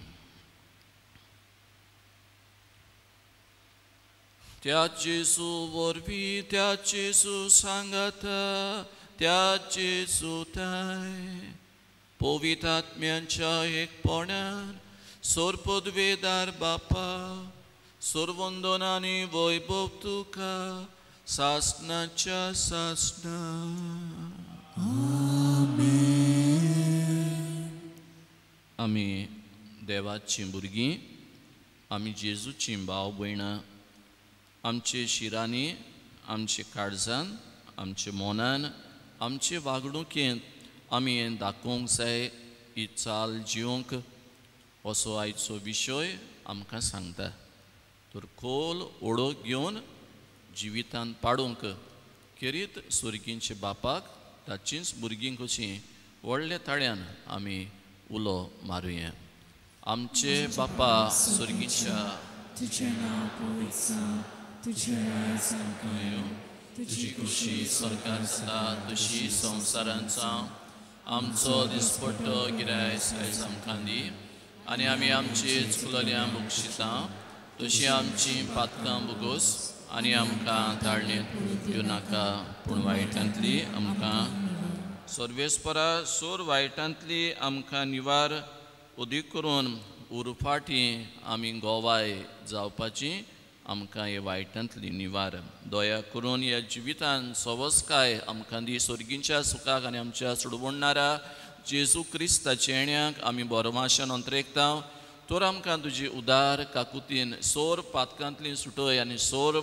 त्या जेजू वरवीं त्या जेजू सांगाता त्या जेजू ताय पवित्र आत्म्यांच्या एकपणान सोरपदवेदार बापा सोरवंदन आनी वैभव तुका सासणाच्या सासणा. आमी देवाची भुरगीं, आमी जेजूची भाव भयणां. आमचे शिरांनी, आमचे काळजान, आमचे मोनान, आमचे वागणुकेंत आमी हें दाखोवंक जाय. ही चाल जिवंक असो आयचो विशय आमकां सांगता. तर खोल ओळख घेवन जिवितान पाडूंक खेरीत सुर्गींचे बापाक ताचींच भुरगीं कशीं व्हडल्या ताळ्यान आमी उलो मारुया. आमचे बापा सुर्गीच्या तुजें नांव पवित्र जावं, तुजें राज जावं येवं, तुजी खुशी स्वर्गांत आसा तशी संवसारांत जावं. आमचो दिसपट्टो गिरायस आयज आमकां दी आनी आमी आमची चुकलोल्यांक बक्षिता तशी आमची पातकां बुगोस आनी आमकां ताळणेंत येवं नाका पूण वायटांतली आमकां सर्वेस्परा सोर वायटांतली आमकां निवार. उदीक करून उरफाटी आमी गोवाय जावपाची आमकां हे वायटांतली निवार. दया करून ह्या जिवितान सवस्काय आमकां दी. सर्गींच्या सुखाक आनी आमच्या सुडवणणारा जेजू क्रिस्ताच्या येण्याक आमी बोरमाशान अंतरेकता. तर आमकां तुजी उदार काकुतीन सोर पातकांतली सुटय आनी सोर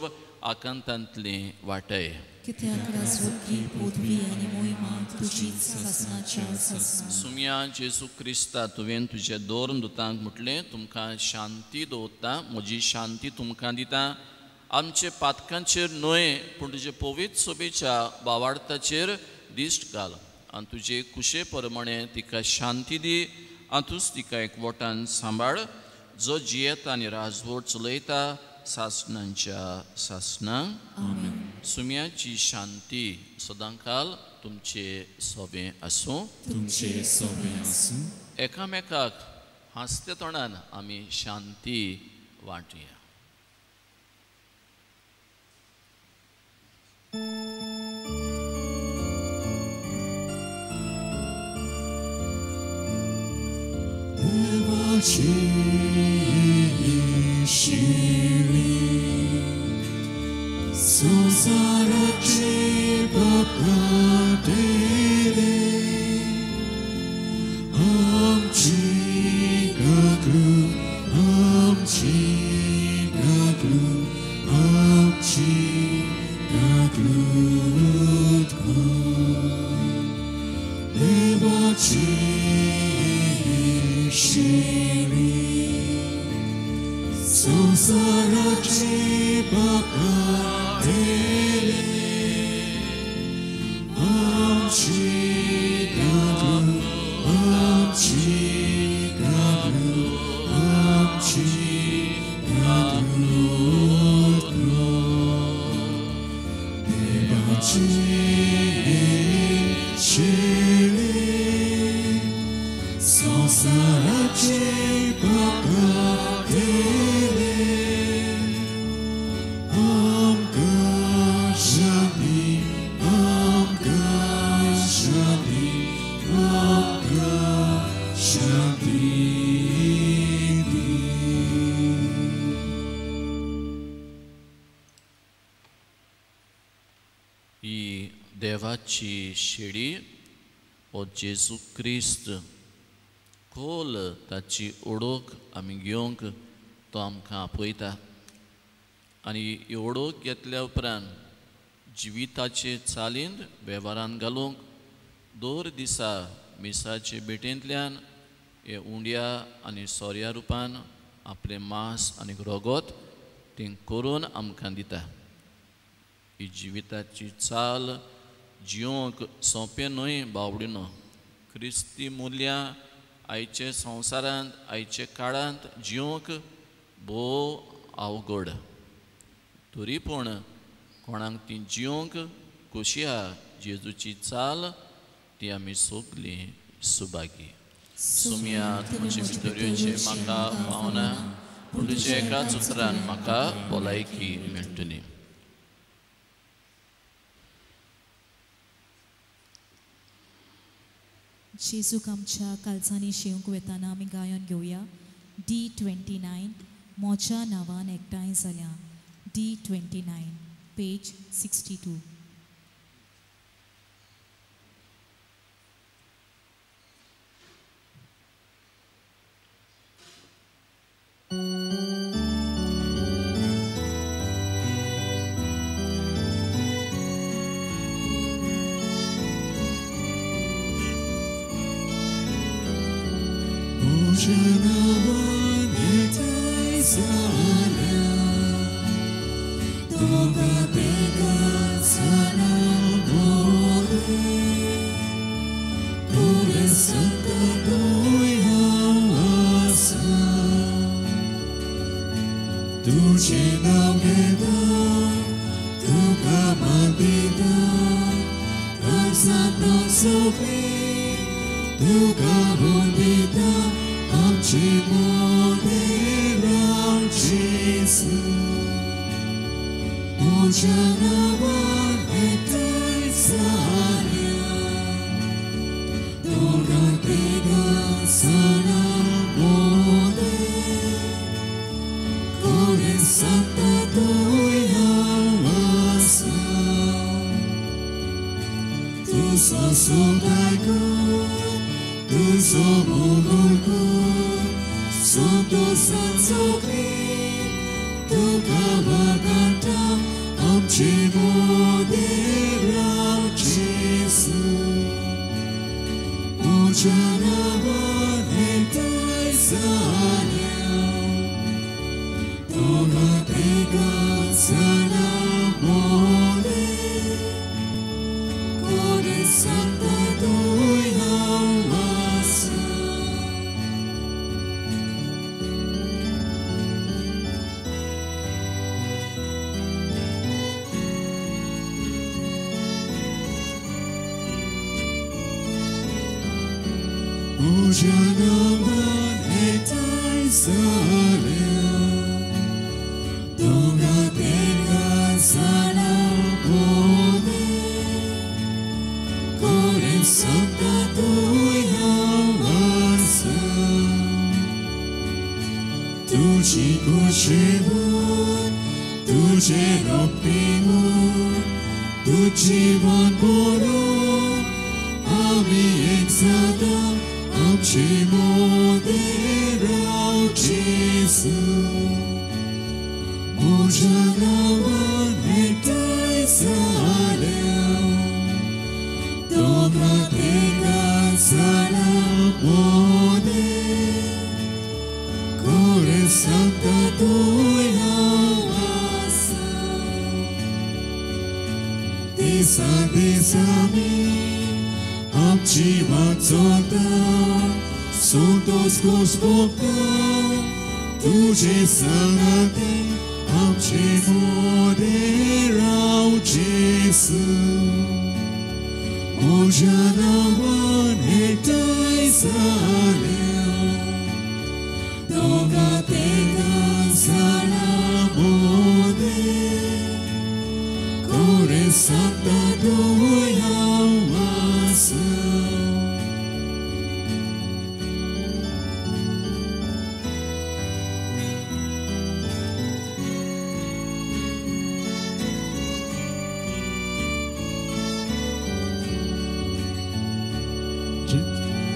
आकांतांतली वाटय. कित्याक राजवटी पदवी आनी मोहिमा तुजीच सासणाच्या सासणा. सुम्या जेजू क्रिस्ता तुवें तुजे दोन दुतांक म्हटलें तुमकां शांती दवरता, म्हजी शांती तुमकां दिता. आमचे पातकांचेर न्हय पूण तुजे पवित्र सोबेच्या भावार्थाचेर दिश्ट घाल आनी तुजे कुशे प्रमाणे तिका शांती दी. आतूच तिका एकवटान सांबाळ जो जियेता आनी राजवट चलयता सासणांच्या सासणा. सुम्याची शांती सदांकाल तुमचे सोबे आसूं. तुमचे सोबे आसूं. एकामेकाक हांसते तोंडान आमी शांती वांटुया. देवाची शिरी संसाराचे बापा तेरे आमची गागलू आमची गागलू आमची गागलू देवाची शिरी संसाराचे बापा तेरे आमची गागलू आमची गागलू आमची गागलू देवाची शिरी संसाराचे बापा तेरे आमकां शांती देवाची शेडी हो जेजू क्रिस्त खोल ताची ओळख आमी घेवंक तो आमकां आपयता आनी ही ओळख घेतल्या उपरांत जिविताचे चालींत वेव्हारान घालूंक दर दिसा मिसाचे भेटेंतल्यान हे उंड्या आनी सोऱ्या रुपान आपले मांस आनी रोगोत तें करून आमकां दिता. ही जिविताची चाल जियोंक सोंपें न्हय बावडीनो. क्रिस्ती मुल्यां आयचे संवसारांत आयचे काळांत जियोंक भोव अवघड. तरी पूण कोणाक ती जियोंक कशी आहा जेजूची चाल ती आमी सगलीं सुभागी. सुमयात म्हजे भितरचे म्हाका पावना पूण तुज्या एकाच उतरान म्हाका भलायकी मेळटली. जेजूक आमच्या काळजांनी शेवंक वेताना आमी गायन घेवया. D29 मोच्या नांवान एकठांय जाल्या. D29 page 62.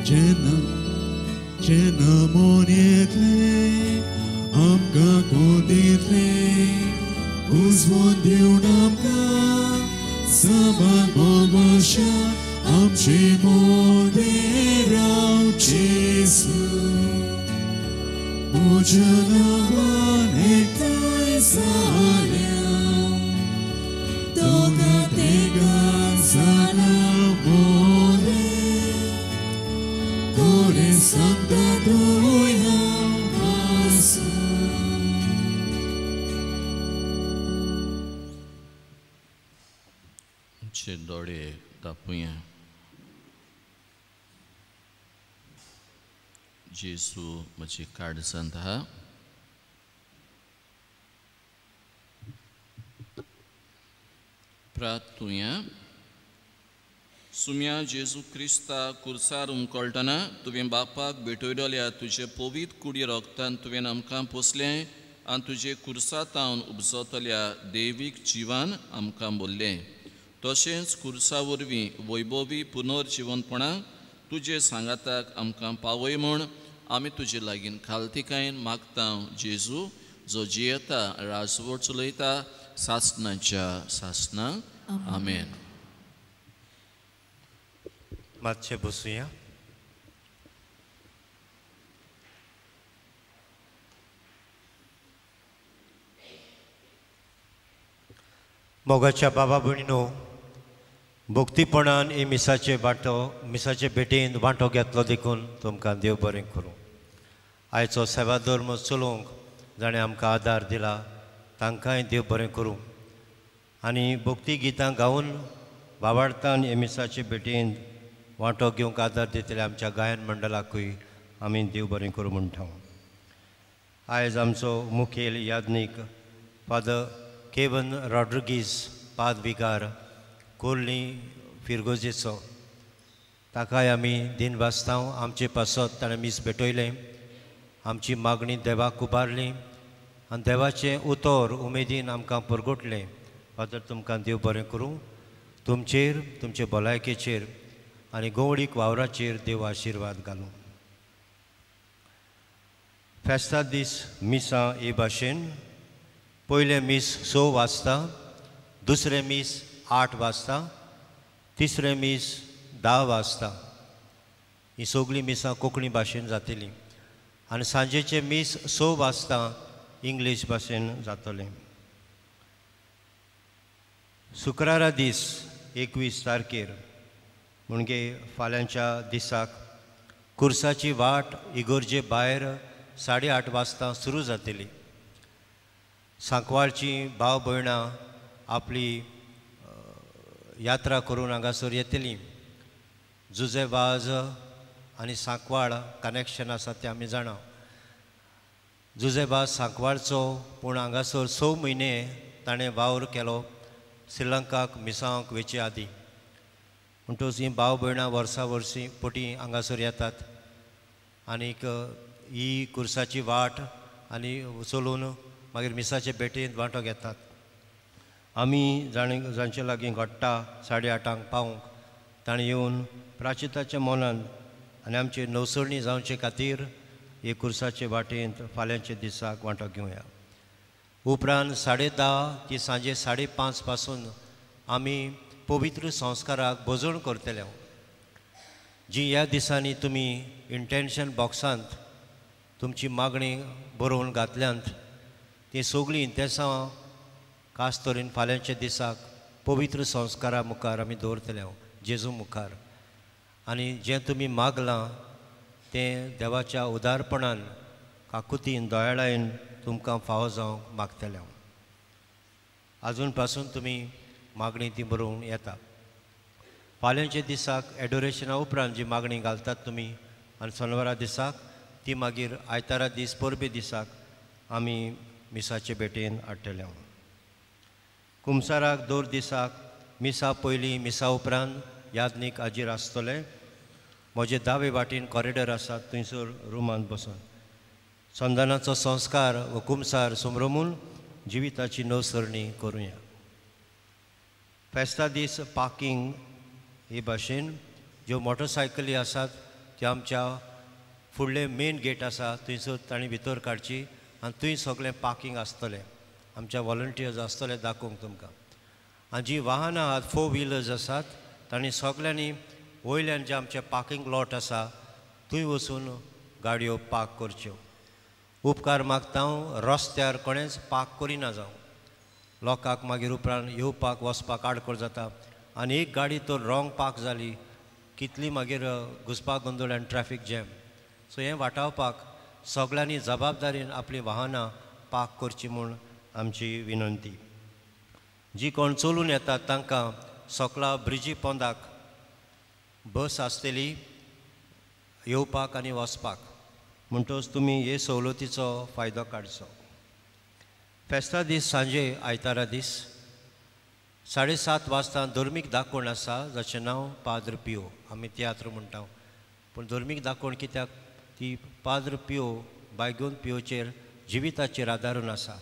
जेन्ना मोन येतले आमकां कोण दितले उजवून दिवन आमकां साबार भोगोशा आमचे मोदें राव जेसू भोजनावान एकठांय जाल्या दोगा तिगां जाला मोदें गोडे सांगता दोया आसा आमचे दोळे धांपूया. जेसू म्हजी काडसंत आहा. प्रार्थुया. सुम्या जेजू क्रिस्ता कुर्सार उमकळटना तुवें बापाक भेटयलोल्या तुजे पवित्र कुडी रोगतान तुवें आमकां पोसलें आनी तुजे कुर्सातावन उपजतल्या दैवीक जिवान आमकां बोल्लें. तशेंच कुर्सा वरवीं वैभवी पुनर्जिवनपणाक तुजे सांगाताक आमकां पावय म्हूण आमी तुजे लागीं खालतिकायेन मागता जेजू जो जियेता राजवट चलयता सासणाच्या सासणां. आमेन. मातशें बसूया. मोगाच्या बाबा भयणीनो, भक्तीपणान ही मिसाचे भेटेन वांटो घेतलो देखून तुमकां देव बरें करूं. आयचो सेवा धर्म चलोवंक जाणें आमकां आदार दिला तांकांय देव बरें करूं. आनी भक्ती गितां गावन वावरतान हे मिसाचे भेटेन वांटो घेवंक आदार दितल्या आमच्या गायन मंडळाकूय आमी देव बरें करूं म्हणटा. आयज आमचो मुखेल यादनीक फादर केवन रॉड्रिगीज पादविकार कोर्ली फिरगोजेचो ताकाय आमी दिन वाचतांव. आमचे पासत ताणें मीस भेटयलें. आमची मागणी देवाक उबारली आनी देवाचें उतर उमेदीन आमकां परगटलें. फादर तुमकां देव बरें करूं. तुमचेर तुमचे भलायकेचेर आनी गवळीक वावराचेर देव आशिर्वाद घालूं. फेस्ता दीस मिसां हे भाशेन पयलें मीस 6 वाजता, दुसरें मीस 8 वाजता, तिसरें मीस 10 वाजता. ही सगळीं मिसां कोंकणी भाशेन जातलीं आनी सांजेचें मीस 6 वाजता इंग्लीश भाशेन जातलें. शुक्रारा दीस 21 तारखेर म्हणजे फाल्यांच्या दिसाक कुर्साची वाट इगोर्जे भायर 8:30 वाजता सुरू जातली. सांकवाळची भाव भयणां आपली यात्रा करून हांगासर येतलीं. जुजेबाज आनी सांकवाळ कनेक्शन आसा तें आमी जाणा. जुजेबाज सांकवाळचो पूण हांगासर 6 म्हयने ताणें वावर केलो श्रीलंकाक मिसांक वेचे आदीं. म्हणटच ही भाव भयणां वर्सां वर्सी पोटी हांगासर येतात आनीक ही कुर्साची वाट आनी चलून मागीर मिसाचे भेटेंत वांटो घेतात. आमी जांचे लागीं घडटा 8:30 पावूंक ताणें येवन प्राचिताच्या मोनान आनी आमची नवसळणी जावचे खातीर हे कुर्साचे वाटेंत फाल्यांच्या दिसाक वांटो घेवया. उपरांत 10:30 ती सांजे 5:30 पासून आमी पवित्र संस्काराक बोजवण करतले. जी ह्या दिसांनी तुमी इंटेन्शन बॉक्सांत तुमची मागणी बरोवन घातल्यांत ती सगळीं इंतेसां खास तरेन फाल्यांच्या दिसाक पवित्र संस्कारा मुखार आमी दवरतले जेजू मुखार. आनी जें तुमी मागलां तें देवाच्या उदारपणान काकुतीन दोयाळायेन तुमकां फावो जावंक मागतले. आजून पासून तुमी मागणी ती बरोवन येता. फाल्यांच्या दिसाक एडोरेशना उपरांत जी मागणी घालतात तुमी आनी शनिवारा दिसाक ती मागीर आयतारा दीस परबे दिसाक आमी मिसाचे भेटेन हाडटले. कुमसाराक 2 दिसाक मिसा पयलीं मिसा उपरांत यादनीक हाजीर आसतले. म्हजे दावे वाटेन कॉरिडर आसात थंयसर रुमांत बसून संदानाचो संस्कार व कुमसार सुमरमून जिविताची नवसरणी करुया. फेस्ता दीस पार्किंग हे भाशेन ज्यो मोटरसायकली आसात ते आमच्या फुडले मेन गेट आसा थंयसर तांणी भितर काडची आनी थंय सगळें पार्किंग आसतलें. आमच्या वॉलंटियर्स आसतले दाखोवंक तुमकां. आनी जीं वाहनां आहात 4 व्हिलर्स आसात तांणी सगल्यांनी वयल्यान जे आमचे पार्किंग लॉट आसा थंय वचून गाडयो पार्क करच्यो. उपकार मागता हांव रस्त्यार कोणेंच पार्क करिना जावं. लोकांक मागीर उपरांत येवपाक वचपाक आडखळ जाता आनी एक गाडी तर रॉंग पार्क जाली कितली मागीर घुसपाक गोंदळ आनी ट्रॅफीक जॅम. सो हें वाटावपाक सगळ्यांनी जबाबदारीन आपलीं वाहनां पार्क करची म्हूण आमची विनंती. जी कोण चलून येतात तांकां सकला ब्रिजी पोंदाक बस आसतली येवपाक आनी वचपाक. म्हणटच तुमी हे सवलतीचो फायदो काडचो. फेस्ता दीस सांजे आयतारा दीस 7:30 वाजता धर्मीक दाखोवण आसा जाचें नांव पाद्र पियो. आमी तियात्र म्हणटा पूण धर्मीक दाखोवण कित्याक ती पाद्र पियो बायगोन पियोचेर जिविताचेर आदारून आसा.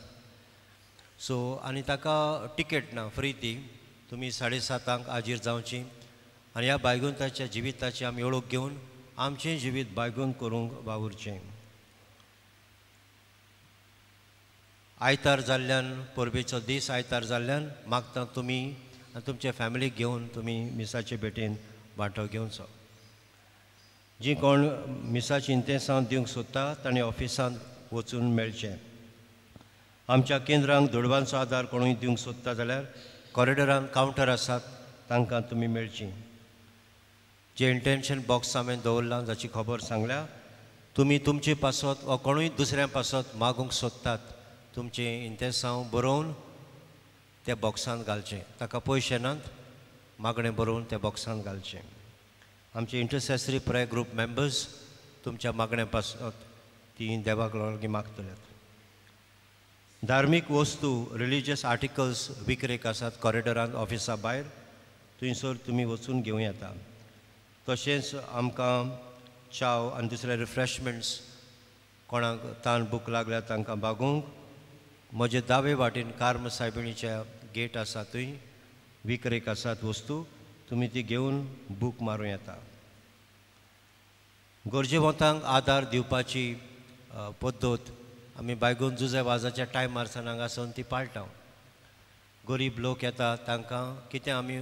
सो आनी ताका टिकेट ना, फ्री ती. तुमी 7:30 हाजीर जावची आनी ह्या बायगोंताच्या जिविताची आमी ओळख घेवन आमचें जिवीत बायगोन करूंक वावुरचें. आयतार जाल्ल्यान परबेचो दीस आयतार जाल्ल्यान मागता तुमी आनी तुमचे फॅमिलीक घेवन तुमी मिसाचे भेटेन वांटो घेवचो. जी कोण मिसाची इंतेसांव दिवंक सोदता ताणें ऑफिसांत वचून मेळचें. आमच्या केंद्रांक दुडवांचो आदार कोणूय दिवंक सोदता जाल्यार कॉरिडोरांत कावंटर आसात तांकां तुमी मेळचीं. जे इंटेन्शन बॉक्स हांवें दवरलां जाची खबर सांगल्या तुमी तुमची पासत वा कोणूय दुसऱ्या पासत मागूंक सोदतात तुमचें इंतेसांव बरोवन त्या बॉक्सांत घालचें. ताका पयशे नात, मागणें बरोवन त्या बॉक्सांत घालचें. आमचे इंटरसेसरी प्रेयर ग्रूप मेंबर्स तुमच्या मागण्या पासत ती देवाक लागीं मागतल्यात. धार्मीक वस्तू रिलिजियस आर्टिकल्स विक्रेक आसात कॉरिडोरांत ऑफिसा भायर थंयसर तुमी वचून घेवं येता. तशेंच आमकां चाव आनी दुसरे रिफ्रेशमेंट्स कोणाक तान भूक लागल्या तांकां मागूंक म्हजे दावे वाटेन कार्म सायबिणीच्या गेट आसा थंय विक्रेक आसात वस्तू तुमी ती घेवन बूक मारूं येता. गरजेवंतांक आदार दिवपाची पद्दत आमी बायगोन जुजे वाजाच्या टायमार सावन हांगासून ती पाळटा. गरीब लोक येता तांकां कितें आमी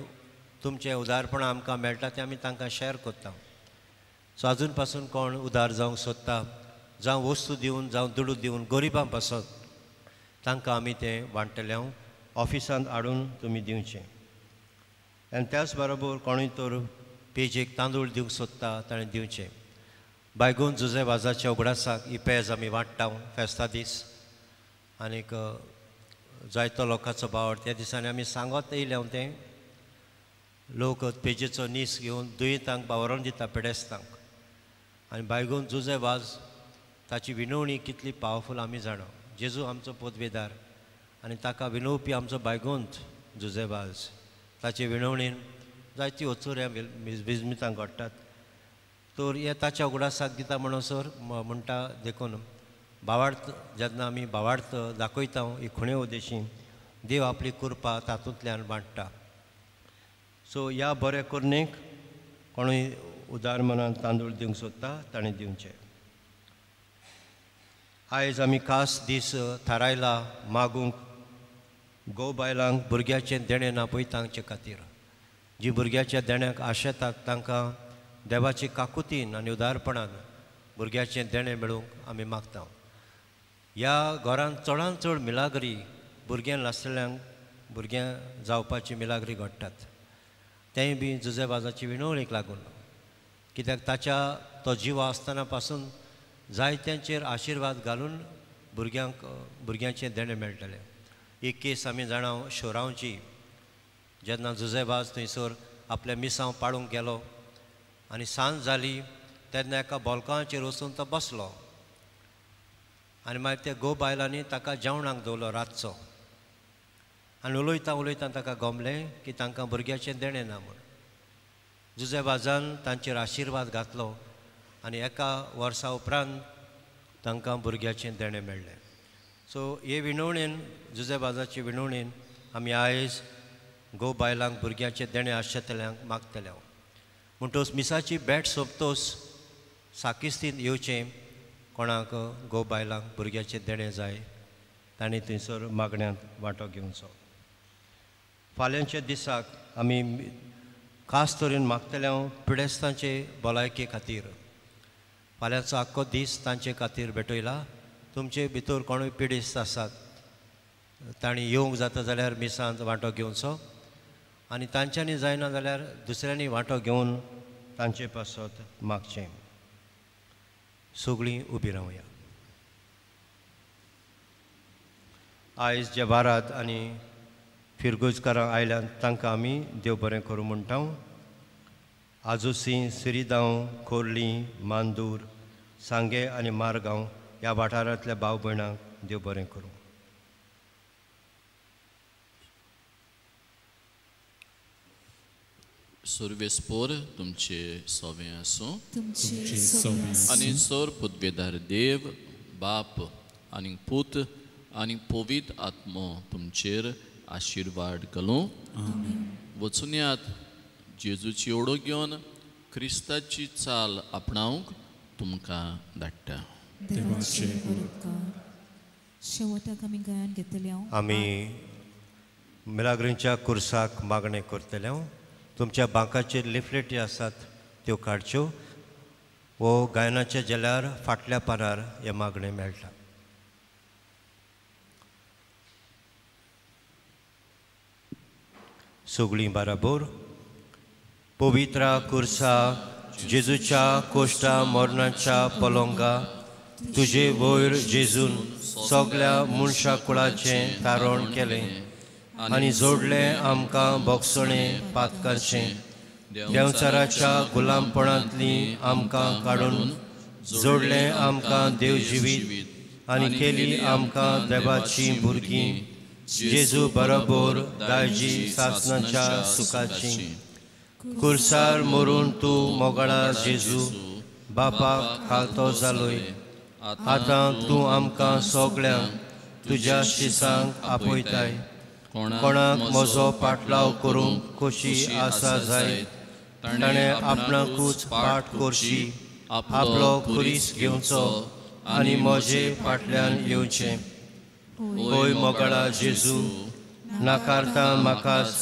तुमचें उदारपणां आमकां मेळटा तें आमी तांकां शॅर करता. सो आजून पासून कोण उदार जावंक सोदता जावं वस्तू दिवन जावं दुडू दिवन गरिबां पासत तांकां आमी तें वांटल्याव ऑफिसांत हाडून तुमी दिवचें. आनी त्याच बरोबर कोणूय तर पेजेक तांदूळ दिवंक सोदता ताणें दिवचें. बायगोन जुजे वाजाच्या उगडासाक ही पेज आमी वांट्टा फेस्ता दीस आनीक जायतो लोकांचो बावड त्या दिसांनी आमी सांगत येयले तें लोक पेजेचो नीस घेवन दुयेंतांक बावरून दिता पेडेस्तांक. आनी बायगोन जुजे वाज ताची विनवणी कितली पावरफूल आमी जाणा. जेजू आमचो पोदवेदार आनी ताका विनवपी आमचो बायगोंत जुजे वाज ताचे विनवणेन जायती वचोऱ्या विजमितांक घडटात. तर हे ताच्या उगडासाक दिता म्हणसर म्हणटा देखून भावार्थ जेन्ना आमी भावार्थ दाखयता ही खुणे उद्देशी देव आपली कृपा तातूंतल्यान वांटटा. सो ह्या बरे करणेक कोणूय उदार मनान तांदूळ दिवंक सोदता ताणें दिवचें. आयज आमी खास दीस थारायला मागूंक गो बायलांक भुरग्याचें देणें नापयतांचे खातीर. जी भुरग्याच्या देण्याक आशेतात तांकां देवाची काकुतीन आनी उदारपणान भुरग्याचें देणें मेळूंक आमी मागता. ह्या घरांत चडांत चड मिलाग्री भुरग्यां नासलेल्यांक भुरग्यां जावपाची मिलाग्री घडटात. तेंय बी जुजेबाजाची विनवणेक लागून कित्याक ताच्या तो जिवा आसतना पासून जायत्यांचेर आशिर्वाद घालून भुरग्यांचें देणें मेळटलें. एक केस आमी जाणा शोरांवची जेन्ना जुजेबाज थंयसर आपल्या मिसांव पाडूंक गेलो आनी सांज जाली तेन्ना एका बॉलकांचेर वचून तो बसलो आनी मागीर त्या गो बायलांनी ताका जेवणाक दवरलो रातचो. आनी उलयतां उलयतां ताका गमलें की तांकां भुरग्याचें देणें ना म्हूण. जुजेबाजान तांचेर आशिर्वाद घातलो आनी एका वर्सा उपरांत तांकां भुरग्याचें देणें मेळ्ळें. सो हे विनवणेन जुजेबाजाचे विनवणेन आमी आयज गो बायलांक भुरग्याचें देणें आसतल्यांक मागतले. म्हणटच मिसाची बॅट सोंपतोच साकिस्तीन येवचें कोणाक गो बायलांक भुरग्याचें देणें जाय तांणी थंयसर मागण्यांत वांटो घेवचो. फाल्यांच्या दिसाक आमी खास तरेन मागतले पिडेस्तांचे भलायके खातीर. फाल्यांचो आख्खो दीस तांचे खातीर भेटयला. तुमचे भितर कोणूय पिडेस्त आसात तांणी येवंक जाता जाल्यार मिसांत वांटो घेवचो आनी तांच्यांनी जायना जाल्यार दुसऱ्यांनी वांटो घेवन तांचे पासत मागचें. सगळीं उबी रावया. आयज जे वारांत आनी फिरगोजकारां आयल्यात तांकां आमी देव बरें करूं म्हणटा. आजोसी, सिरिदांव, खोर्ली, मांदूर, सांगे आनी मारगांव ह्या वाठारांतल्या भाव भयणांक देव बरें करूं. सर्वेस्पोर तुमचे सोवे आसूं तुमचे सोबे आसूं. आनी सोर पुद्वेदार देव बाप आनी पूत आनी पवित्र आत्मो तुमचेर आशिर्वाद घालूं. वचून यात जेजूची ओडो घेवन क्रिस्ताची चाल आपणावंक तुमकां धाडटा. देवाचे उपकार. शेवटाक आमी गोंयांत घेतले हांव. आमी मिलाग्रींच्या कुर्साक मागणें करतले. तुमच्या बांकाचेर लिफलेटी आसात त्यो काडच्यो. वो गायनाचे जाल्यार फाटल्या पानार हे मागणें मेळटा. सगळीं बराबर. पवित्रा कुर्सा जेजूच्या कोश्टा मरणाच्या पलोंगा तुजे वयर जेजून सगळ्या मनशा कुळाचें तारण केलें आनी जोडलें आमकां बोगसणें पातकाचें. देंवचाराच्या गुलामपणांतली आमकां काडून जोडलें आमकां देव जिवीत आनी केली आमकां देवाची भुरगीं. जेजू बरोबर दायजी सासणाच्या सुखाची. कुर्सार मरून तूं मोगळा जेजू बापाक खालतो जालोय. आतां तूं आमकां सगळ्यांक तुज्या शिसांक आपयताय. कोणाक म्हजो पाटलाव करूंक कशी आसा जाय ताणें आपणाकूच पाट करशी. आपलो खुरीस घेवचो आनी म्हजे फाटल्यान येवचें. ओय मोगळा जेजू नाकारता म्हाकाच.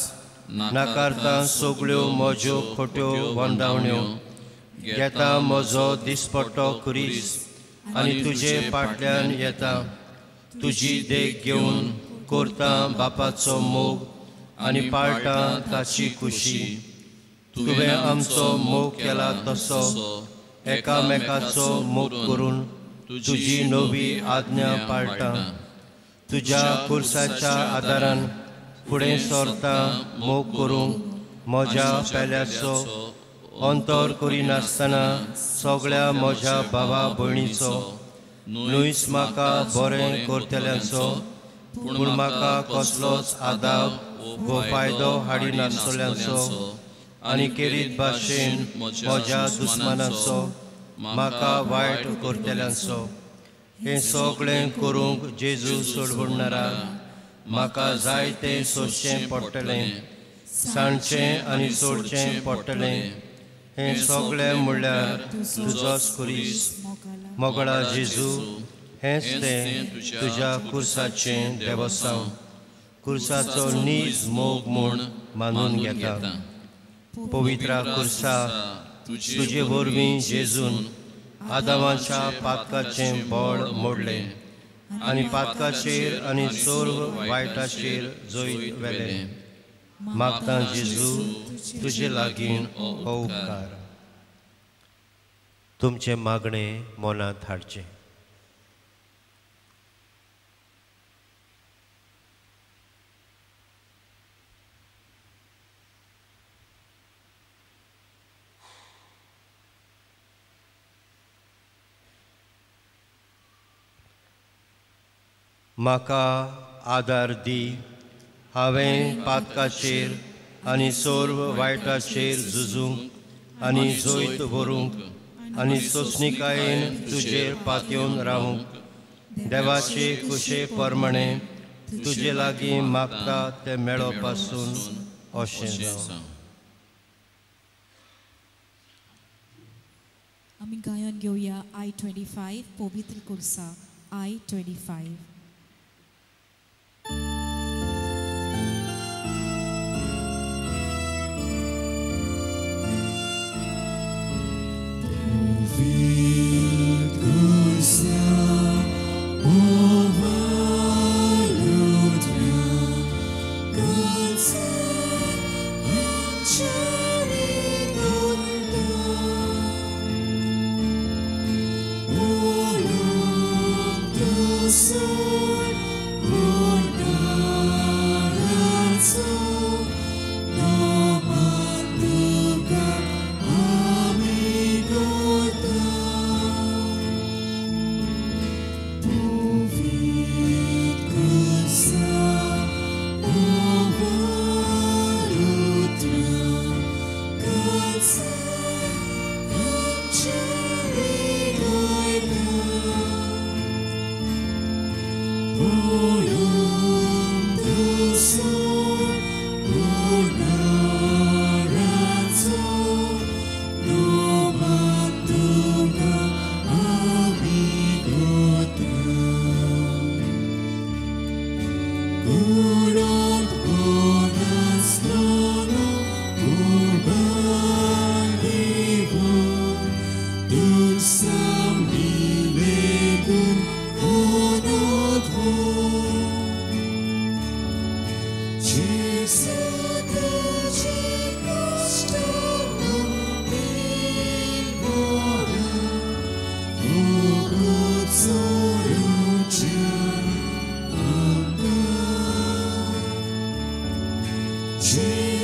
नाकारता सगळ्यो म्हज्यो खोट्यो वंदावण्यो. घेता म्हजो दिसपट्टो खुरीस आनी तुजे फाटल्यान येता. तुजी देख घेवन करता बापाचो मोग आनी पाळटा ताची खुशी. तुवें आमचो मोग केला तसो एकामेकाचो मोग करून तुजी नवी आज्ञा पाळटा. तुज्या कुर्साच्या आदारान फुडें सरता मोग करूंक म्हज्या पेल्याचो. अंतर करिनासतना सगळ्या म्हज्या भावा भयणीचो. न्हूच म्हाका बरें करतल्यांचो पूण म्हाका कसलोच आदाब वो फायदो हाडिनासल्यांचो आनी केरीत भाशेन म्हज्या दुस्मानाचो म्हाका वायट करतल्यांचो. हें सगळें करूंक जेजू सोडवणारा म्हाका जाय तें सोदचें पडटलें. सांडचें आनी सोडचें पडटलें. हें सगळें म्हणल्यार तुजोच खुरीस. मोगळा जेजू हेंच तें तुज्या कुर्साचें देवस्थान. कुर्साचो नीज मोग म्हूण मानून घेता. पवित्रा कुर्सा तुजे वरवीं जेजून आदामाच्या पातकाचें बळ मोडलें आनी पातकाचेर आनी सर्व वायटाचेर जैत व्हेलें. मागता जेजू तुजे लागीं हो उपकार. तुमचे मागणें मनांत हाडचें. म्हाका आदार दी. हांवें पातकाचेर आनी सर्व वायटाचेर झुजूंक आनी जैत व्हरूंक आनी सोंसणिकायेन तुजेर पातयेवन रावूंक. देवाचे कुशे प्रमाणे तुजे लागीं मागता तें मेळो पासून अशें जावं. आम्ही गायन घेऊया I-25 पवित्र कुर्सा I-25.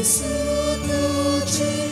Jesus,